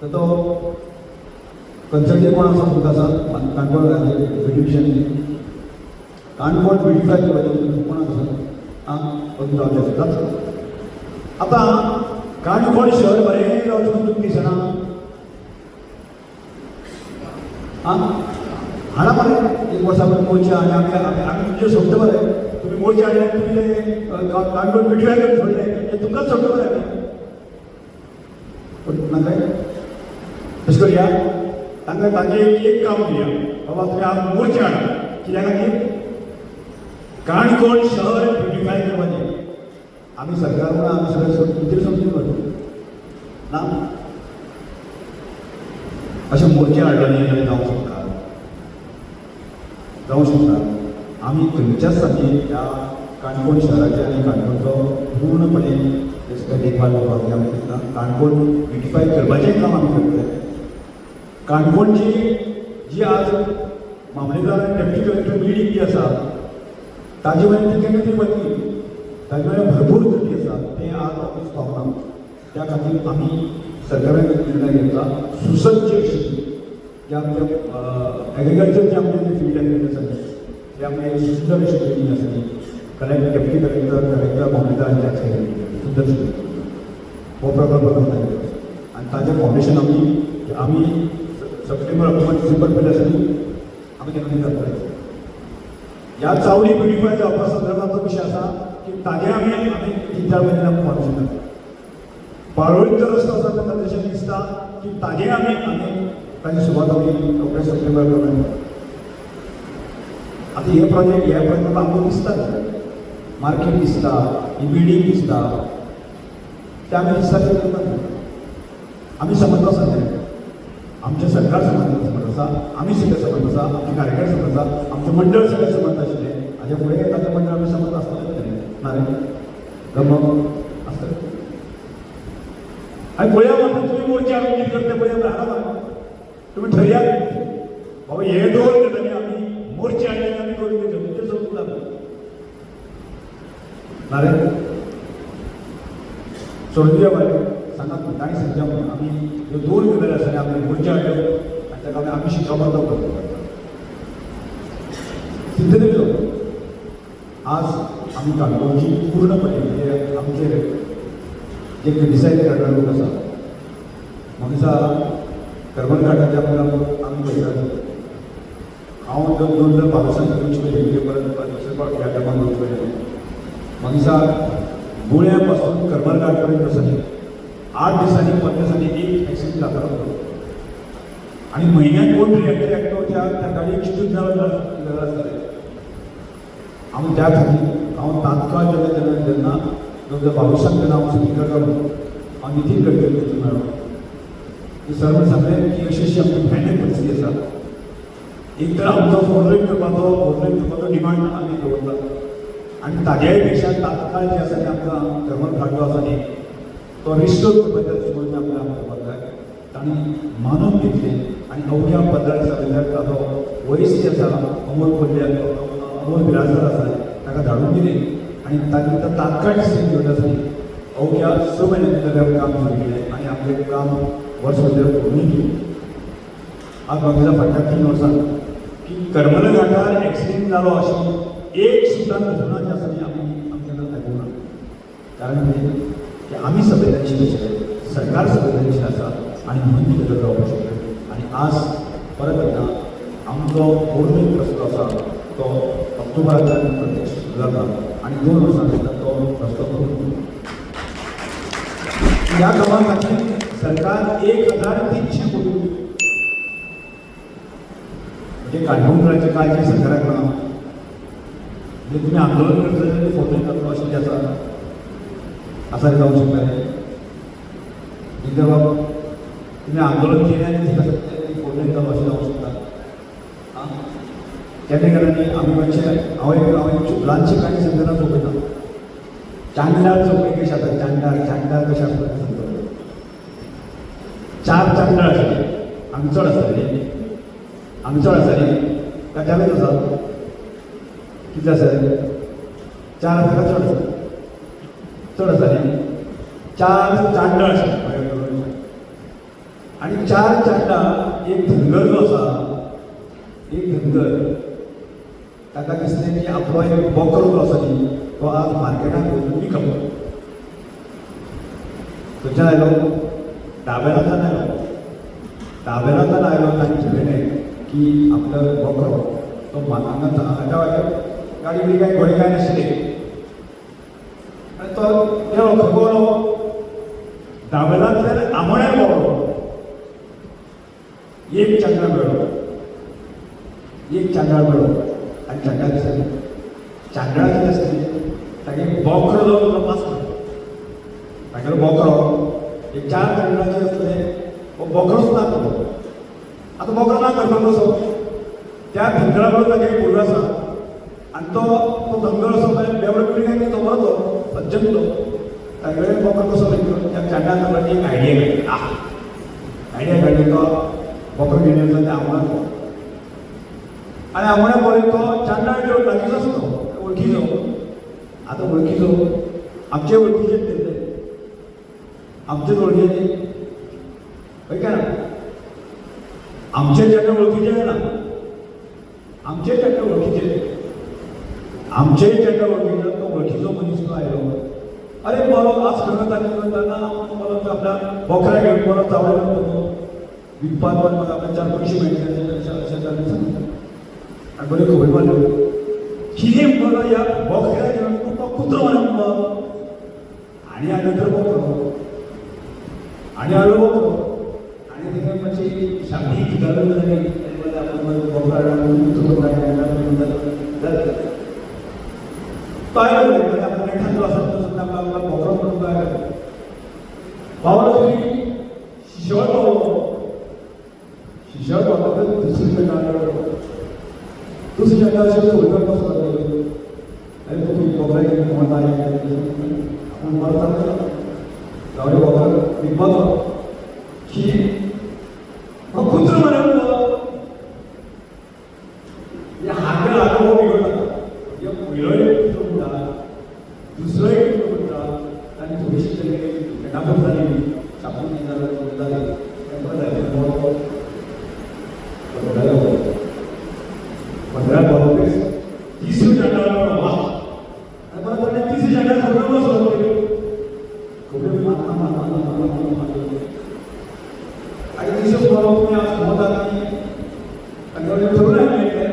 तें तो कन्सल्टंट कोण आसा तुमकां आसा काणकोण ब्युटिफिशन काणकोण ब्युटिफाय करपाचें कोणाक आसा आं जावचें आतां काणकोण शहर बरें जावचें तुमकां दिसना आं हाडा मरे एक वर्सा मोर्चा आनी आमी तुमचें सोडटा बरें तुमी मोर्चा हाडले तुमी काणकोण ब्युटिफाय करून सोडले हें तुमकांच सोडटा बरें पूण नाका तशें करुया तांकां तांचें एक काम दिया बाबा तुमी आज मोर्चा हाडा कित्या खातीर काणकोण शहर ब्युटिफाय करपाचें आमी सरकार म्हणून आमी सगळें कितें समजून करता ना अशें मोर्चे हाडले न्ही जाल्यार जावंक शकता आमी खंयच्याच खातीर ह्या काणकोण शहराचे आनी काणकोणचो पूर्णपणे देखभाल करपाक आमी करता काणकोण ब्युटिफाय करपाचें काम आमी करता काणकोणची जी आज मामलेदार आनी डेप्युटी कलेक्टर बिल्डींग जी आसा ताजे वयल्यान ती केन्ना तरी वतली ताजे वयल्यान भरपूर गती आसा तें आज ऑफीस पावना त्या खातीर आमी सरकारान निर्णय घेतला सुसज्ज अशी जे आमच्या एग्रिकल्चर जे आमचे जे फील्ड एग्रिकल्चर आसा ते आमचे सुंदर अशी बिल्डींग आसा ती कलेक्टर डेप्युटी कलेक्टर मामलेदार सुंदर हो प्रकल्प करता आनी ताजें फावंडेशन आमी सप्टेंबर ऑक्टोबर डिसेंबर पर्यंत आसा न्ही आमी केन्ना करतले ह्या चावडी ब्युटिफाय जावपा संदर्भांतलो विशय आसा की ताजें आमी 3-4 म्हयने आमी फावंडेशन करता पाळोळेंचो रस्तो आसा ताका तशें दिसता की ताजें आमी ताजी सुरवात आमी ऑक्टोबर सप्टेंबर पर्यंत आतां हे प्रॉजेक्ट आमकां दिसता मार्केट दिसता ही बिल्डींग दिसता ते आमी दिसता ते करता आमी समज आसा तें आमचें सरकार समज आसा आमी सगळे समज आसा आमचे कार्यकर्ते समज आसा आमचें मंडळ सगळें समज आशिल्लें हाज्या फुडें ताचें मंडळ आमी समज आसतलें ना रे गमक आसतलें आनी पळया म्हणटा तुमी मोर्चा हाडून कितें करता पळया हाडा तुमी ठरयात बाबा हे दोन गजाली आमी मोर्चे हाडले आमी करून घेतले म्हणजे समजून जाता ना रे सोडून दिया बरें सांगात ताणें सांगता म्हणून आमी ह्यो दोन गजाली आसा आमी मोर्चे हाडल्यो आनी ताका आमी शिकावपाक करता सिद्ध दिलो आज आमी काणकोणची पूर्णपणे म्हणजे आमचे जे क्रिटिसायज करणारे लोक आसा म्हाका दिसता करमल घाटाच्या आमी पळयता हांव 2022 वेंचले परत ह्या टायमार वचपा म्हाका दिसता गुळ्या पासून करमल घाट पर्यंत आसा 8 दिसांनी 15 दिसांनी एक एक्सिडेंट जातालो आनी म्हयन्याक कोण रिएक्टर एकटो त्या गाडयेक चिंतून जालो आसतलें हांव त्या खातीर हांव तात्काळ जेन्ना 2022 जेन्ना हांव स्पिकर जालो हांव नितीन गडकरी वचून मेळ्ळो की सर म्हण सांगलें की अशी अशी आमची भयानक परिस्थिती आसा एक तर आमचो फोरलेन करपाचो डिमांड आमी दवरतात आनी ताज्याय पेक्षा तात्काळ जे आसा तें आमकां धर्मन खाटो आसा न्ही तो रिस्टोर करपाच्या दृश्टीकोनांतल्यान आमकां करपाक जाय तांणी मानून घेतलें आनी अवघ्या 15 दिसां भितर ताचो वयस जे आसा अमोल बिराजदार आसा ताका धाडून दिलें आनी ताचे भितर तात्काळ डिसिजन घेवन आसा अवघ्या 6 म्हयन्या भितर काम सुरू केलें आनी आपलें काम वर्स भितर करूनय दिलें आज म्हाका फाटल्या 3 वर्सां की करमल घाटार एक्सिडेंट जालो अशें एक सुद्दां घटना जी आसा ती आमी आमच्या आयकूंक ना कारण की आमी संवेदनशील आशिल्ले सरकार संवेदनशील आसा आनी म्हणून कितें जावपाक शकता आनी आज परत एकदा आमचो गोरमेंट रस्तो आसा तो ऑक्टोबरांतल्यान प्रत्यक्ष सुरू जाता आनी 2 वर्सां भितर तो रस्तो करून ह्या कामा खातीर सरकार 1300 कोटी म्हणजे काणकोणकारांचे कांयचे सरकाराक ना म्हणजे तुमी आंदोलन करता जाल्यार फोटो करता अशें जें आसा जावंक शकता कितें बाबा तुमी आंदोलन केलें आनी फोटो येता अशें जावंक शकता केन्ना केन्ना आमी मातशें हांव ल्हानशी काणी सांगतना चोपयता चांडार चोपय कशें आसा चांडार कशें आसता तें सांगता 4 चांडार आसले हांगा चड आसतले हांगा चड आसा न्ही काय त्यावेळेस आसा कितें आसा 4 आसा काय चड आसा न्ही 4 चांडार आसा आनी 4 चांडा एक धनगर जो आसा एक धनगर ताका दिसलें की आपलो एक बोकरो जो आसा न्ही तो आज मार्केटान वचून विकप खंयच्यान आयलो दाबेलांतल्यान आयलो तांणी चिंतलें की आपलो बोकरो तो हांगा गाडी बी काय घोडे काय नाशिल्ले आनी तो गेलो खबर दाबेलांतल्यान आमोण्यान बोकरो एक चांडाळ मेळ्ळो आनी चांडाळ दिसलें चांडाळ कितें आसलें तागे बोकरो जो तपासलो तागेलो बोकरो एक 4 चांडाळाचे आसले हो बोकरोच ना करलो आतां बोकरो ना करपाक कसो त्या धनगरा बरोबर तागे एक भुरगो आसा आनी तो धनगर असो बेवडो पिळगे तो बरो तो सज्जन तो तागेले बोकरो कसो त्या चांडाळ करपाची एक आयडिया काडली तो बोकरो घेवन येता ते आव्हान आनी आव्हाना पळय तो चांडाळ घेवन लागींच आसलो वळखीचो आतां वळखीचो आमचे वळखीचे तेजे आमचेच वळखीचे हय काय ना आमचे चांडाळ वळखीचे ना आमचे चांडाळ वळखीचे आमचेय चांडाळ वळखीचे तो वळखीचो मनीस तो आयलो अरे बरो आज करता बरो आपल्या बोकऱ्या घेवन बरो चावलो विकपाक म्हाका आपल्या 4 पयशे मेळटले अशें ताणें सांगलें आनी बरी खबर मारल्यो कितें बरो ह्या बोकऱ्या घेवन तो कुत्रो म्हणून आनी नंतर बोकरो आनी आलो बोकरो आनी ताका मातशी शांती घालून बोकरा तो आयलो एखादो आसा तो सुद्दां आपल्याक बोकरो म्हणून आयलो पावलो तरी शिशोळ पावलो शिशोळ पावलो दुसरी चांडाळ अशें सोडून कसो आनी तो बोकरा घेवन म्हणटा आपूण मरता जावं बोकरा विकपाचो की हो कुत्रो म्हणून हांगा हो बिगडटा पयलोय कुत्रो म्हणटा दुसरोय कुत्रो म्हणटा आनी थोडीशी तरी एटापट जाली शापून जाली पंदरा बरोबर 30 चांडाळ वा आनी परत ताणें 30 चांडाळ सगळो बसलो आनी दिसो बरो तुमी आज भोंवतात न्ही आनी थोडे ठरवलें मेळटले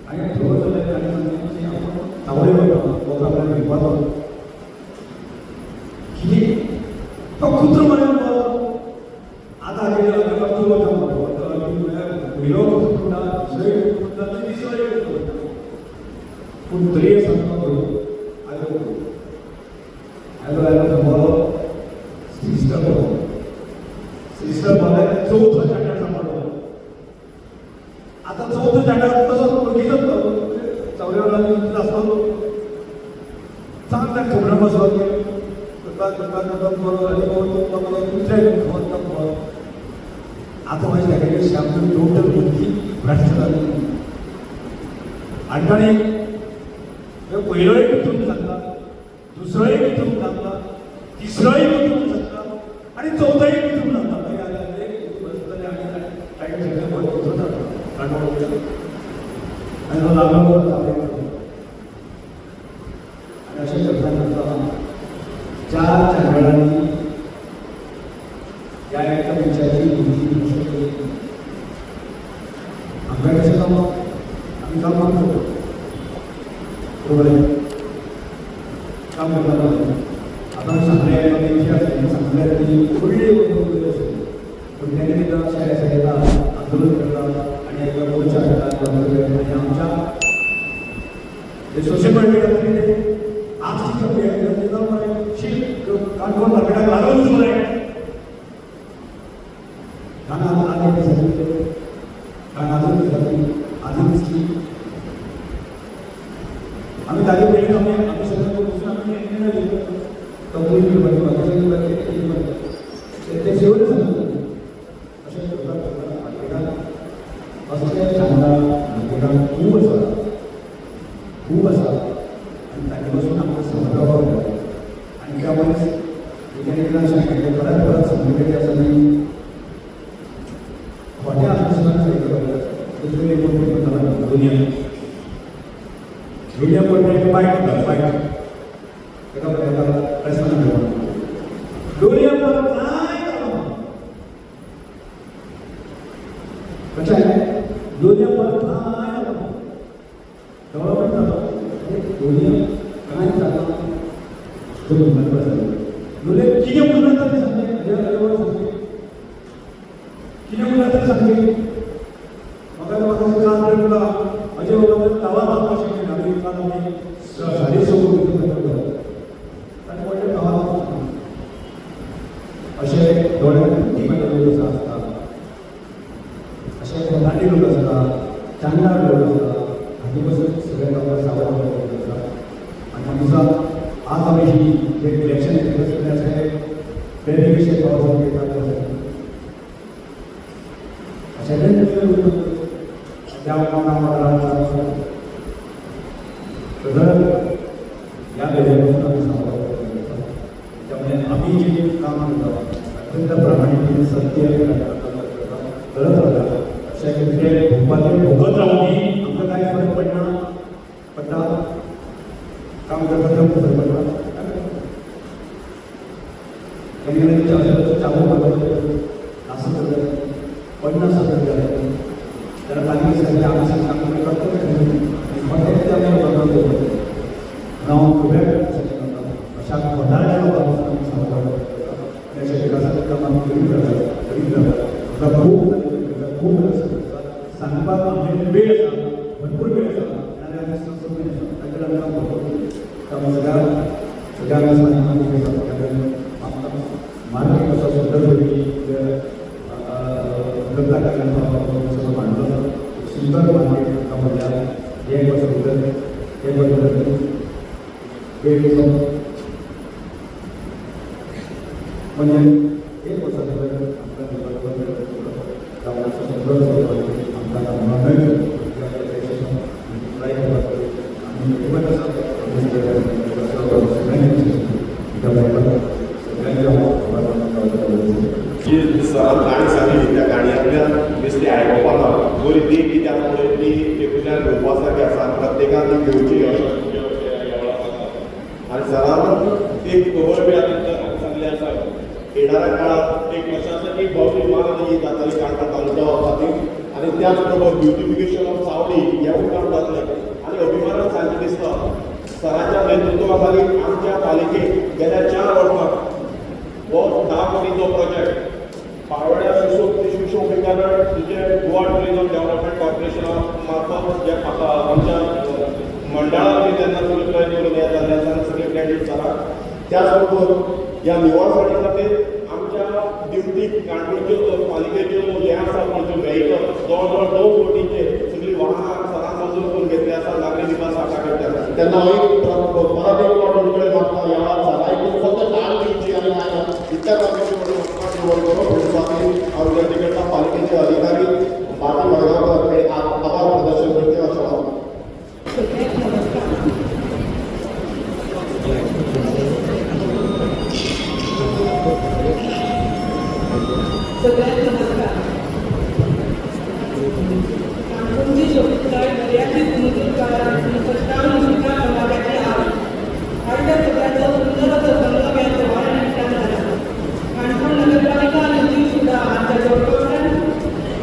आनी ठरवलें आनी सावळे वयता आपल्याक विकपाचो की तो कुत्रो म्हणून आतां पयलो कुत्रो पूण तरी सांगता आमकां खबर बसलो की आतां माझी घराकडे शांती टोटल भुरगी भ्रश्ट जाली आनी पयलोय भितून सांगता दुसरोय भितून सांगता तिसरोय भितून सांगता आनी चवथोय भितून सांगता आनी तो लागलो आनी अशें करता करता 4 वेळांनी ह्या एका मनशाची भुरगी नश्ट केली आमकां कशें काम आमी काम करता बरोबर काम करता आतां सांगलें ती व्हडली पूण तेणे कितें शाळेंत आंदोलन करता आनी एका मोर्चा करता आनी आमच्या सोशल मीडिया आज काणकोण मार्केटाक लागून मरे आजून दिसली आमी ताजे पयलीं आमी सगळें बसून आमी ते शेवट सांगता अशें करता असले सांगता खूब आसा आनी ताजे पासून आमकां समजपाक जाय आनी त्या मनीस एकदा सांगितलें परत सांगितलें आसा न्ही खोट्या दुसरे दुनिया पडटा एक बायक ताका प्रश्न दुनिया पर काय कशें आहे दुनिया पर काय डेव्हलपमेंट जाता दुनिया काय जाता तुम्ही म्हणता दुनिया कितें म्हणटा तें सांगता कितें म्हणटा तें सांगता म्हाका काम करता म्हजे बाबा तावा बाबा शिकले आमी आमी 6:30 आनी व्हडले तावा अशें दोळ्यांत लोक आसता अशें कोणाटी लोक आसता चांगला लोक आसता हाची पासून सगळे लोकांक सावळ लोक आसता आनी दिसा आज आमी ही जे इलेक्शन करपाचे वेरिफिकेशन पावसान घेतात अशें त्या जर या वेळेपासून आम्ही सावध त्यामुळे आम्ही जे काम करतो अत्यंत प्रामाणिकपणे सत्य करत राहता अशा कितें भोगत रावून आमकां कांय फरक पडना पडटा काम करपाक फरक पडटा चालू असं करता 50,000 जाल्यार तांणी सगळें आमी सांगता कर्तव्य खोटें आमी बदल हांव खुबे अशा खोटारड्या लोकांक आमी सांगता अशा विकासाचें काम आमी करीत रावता खूब सांगपाक आमचे वेळ आसा भरपूर वेळ आसा नाजाल्यार आमी समजून ताचेर आमकां सगळ्यांक आमकां मार्केट कसो सुंदर पैकी सगळं मांडलो सुंदर मार्केट म्हणल्यार एक वर्ष भितर म्हणजे एक वर्सा भितर सरान गाणी सांगली त्या गाणयांतल्यान बेश्टी आयकपाना बरी देख ती त्यामुळे ती तेतूंतल्यान घेवपासारकी आसा प्रत्येकान ती घेवची आनी सरान एक खबर बी आतां सांगली आसा येणाऱ्या काळात एक वर्सासाठी भव्य विमान ही जाताली काणकोण तालुका खातीर आनी त्याच बरोबर ब्युटिफिकेशन ऑफ चावडी हेवूय काम जातलें आनी अभिमानान सांगचे दिसता सराच्या नेतृत्वाखाली आमच्या पालिकेक गेल्या 4 वर्सांत वो 10 कोटीचो प्रोजेक्ट पावड्या शिशोपिकान तुजे गोवा टुरिजम डेव्हलपमेंट कॉर्पोरेशना मार्फत जे आमच्या मंडळान तेन्ना सुरू केल्लें हें जाल्लें आसा सगळे क्रेडीट जाला त्याच बरोबर ह्या निवडसाणी खातीर आमच्या ड्युटीक काणकोणच्यो पालिकेच्यो हे आसा पळय व्हेहिकल जवळ जवळ 9 कोटींचे सगळीं वाहनां सरान मंजूर करून घेतली आसा नागरी निवास आखाड्यान तेन्ना हांव परत वाटून मागता यावा सगळ्यांनी फक्त टाळ घ्यायची आणि काय इतर राज्याची आरोग्य तिकडचा पालिकेचे अधिकारी बाकी वर्गावर हे आभार प्रदर्शन करते असं वाटतं. सगळ्यांना नमस्कार. काणकोणची शोभितकाय मर्यादित मजूर काळात कष्टाळू सुद्धा समाजाची आड आयच्या सगळ्याचा सुंदर असं संगम या सोहळ्या निमित्तानं झाला. काणकोण नगरपालिका निधी सुद्धा आजच्या जवळपास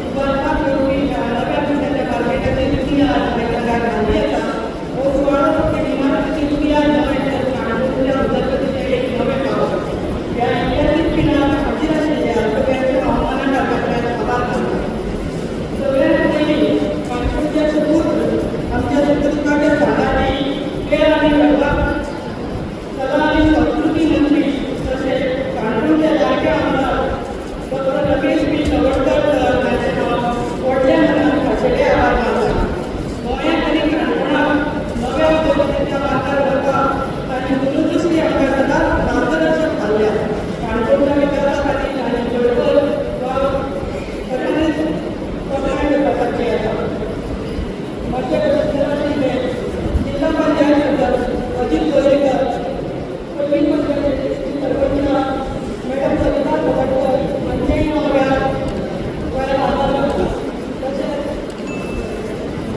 उभारता पूर्वी नव्या पिढ्याच्या मार्केटाची युती आज वेगवेगळ्या गांधी असा हो सोहळा फक्त इमारतीची युती आज नव्हे तर काणकोणच्या उदरगतीचे एक नवे पाऊल. या ऐतिहासिक पिढ्या हाती असलेल्या सगळ्यांच्या आव्हानांना टाकण्यास आभार मानतो. सगळ्यात पहिली काणकोणच्या समोर आमच्या सुखदुःखाच्या झाडाने खेळ आणि व्यवहार कला आणि संस्कृती मंत्री तसेच काणकोणच्या लाडक्या आमदार डॉक्टर रमेश बी तवडकर यांचे नाव मोठ्या मनात खासले आभार मानतात. गोंयांत आणि काणकोणात नव्या उद्योजकतेच्या वातावरणात आणि दूरदृष्टी आमच्या सदांच मार्गदर्शक झाल्या. काणकोणच्या विकासासाठी आणि चळवळ वा खऱ्यानेच प्रकांड प्रकारची आहे. मध्य प्रदेशातील जिल्हा पंचायत सदस्य अजित गोरेकर, पहिली पंचायतीची सरपंच मॅडम सविता तवडकर, मंजई नव्या वया आभार मानतात. तसेच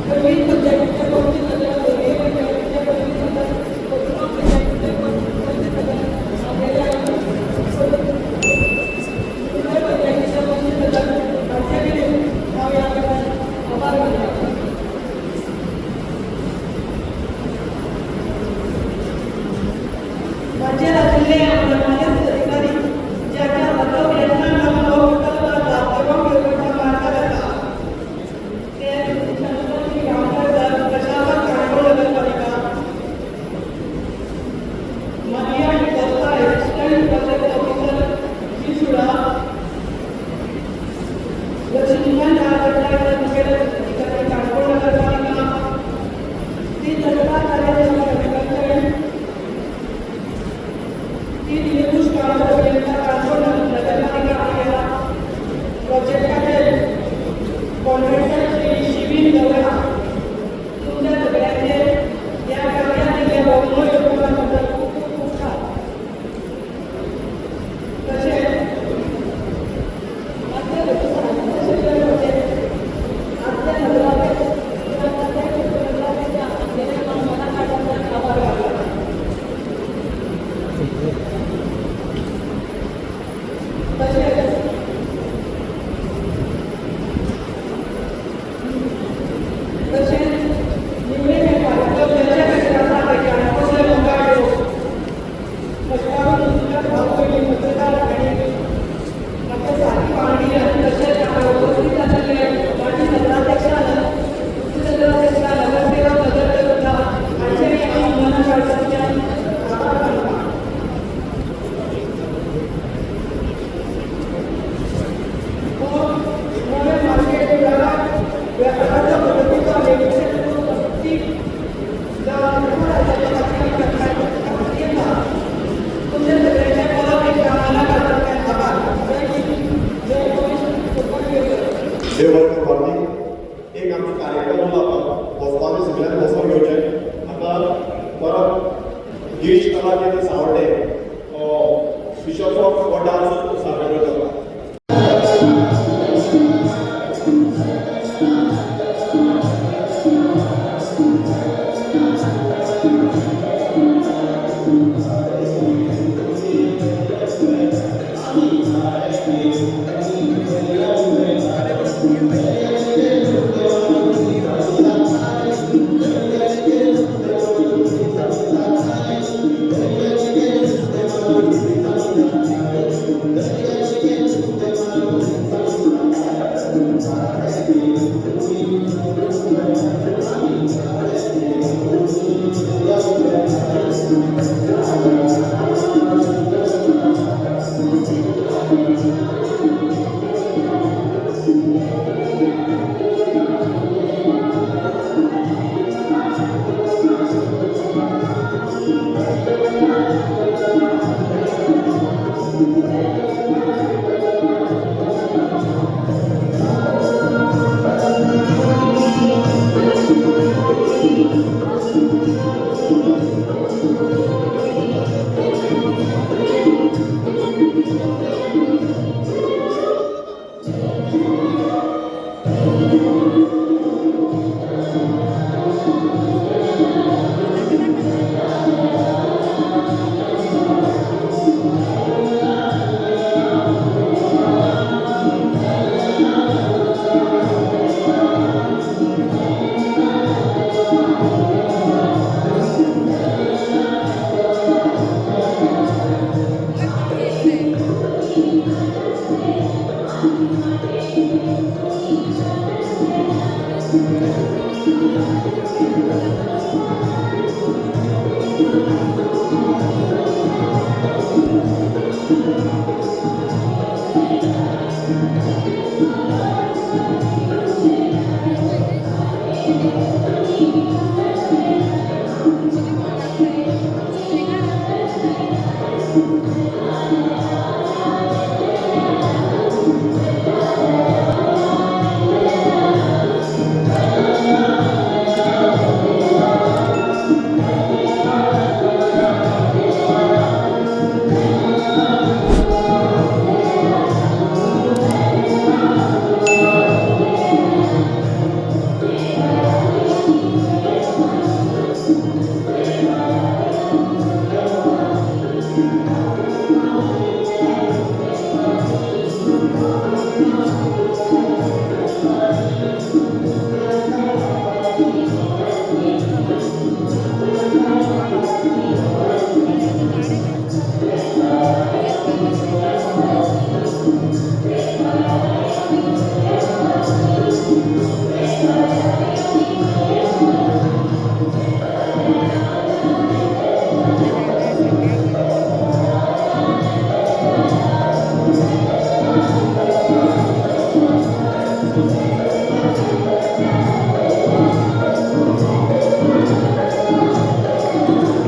पहिली पंचायतीचे पौष्टिक सदस्य हे पंचायतीचे पहिली सदस्य प्रतिमा पंचायतीचे पंचायतीचे सदस्य आपल्याला पंचायतीचे पौष्टिक सदस्य राज्याकडे नाव याबद्दल आभार मानतात. राज्य राज्यातले आंदोलनाचे अधिकारी ज्याच्या बचाव यत्नांना लोकसभा एवं योजना मार्गाचा ते छत्रपती रामचंद्र प्रशासक काणकोण नगरपालिका माजी आणि संस्था असिस्टंट प्रोजेक्ट ऑफिसर जी सुडा लक्ष्मीकांत राजपटलाचे मुख्य अधिकारी काणकोण नगरपालिका ती तक्रार कार्यालयाच्या अधिकारी ती निरकुश काळापर्यंत काणकोण नगरपालिका आपल्याला प्रोजेक्टाचे कॉन्ट्रॅक्टर श्री शिवीन गवळा तुमच्या सगळ्यांचे या कार्यात दिलेल्या बहुमोल योगदानाबद्दल खूप खूप खूप छान. तसेच आपल्या क्षेत्रामध्ये आपल्या नगराध्यक्ष आभार मानतात. तसेच निवडलेल्या कार्यक्रमाच्या क्षेत्रासाठी काणकोणचे लोकांना कष्टाळू सुद्धा भावबीज पत्रकार आणि आपल्या साथी पाहणी आणि तसेच उपस्थित असलेले माजी नगराध्यक्ष नगराध्यक्षा नगरसेवक नगरसेवका आचार्य आणि मनशास्त्रज्ञ आभार मानतात. नवे मार्केट विभागात व्यापाराच्या प्रगतीचा वेगवेगळ्या पद्धती तुमच्या सगळ्यांच्या कलावरील कामाला करण्यात आभार. हे वर्ग वाढली एक आमचे कार्यक्रम बसपाने सगळ्यांना बसवर घेवचे. आता परत गिरीश कलाकेंद्र सावडे बिशप ऑफ वडार सादर करतात.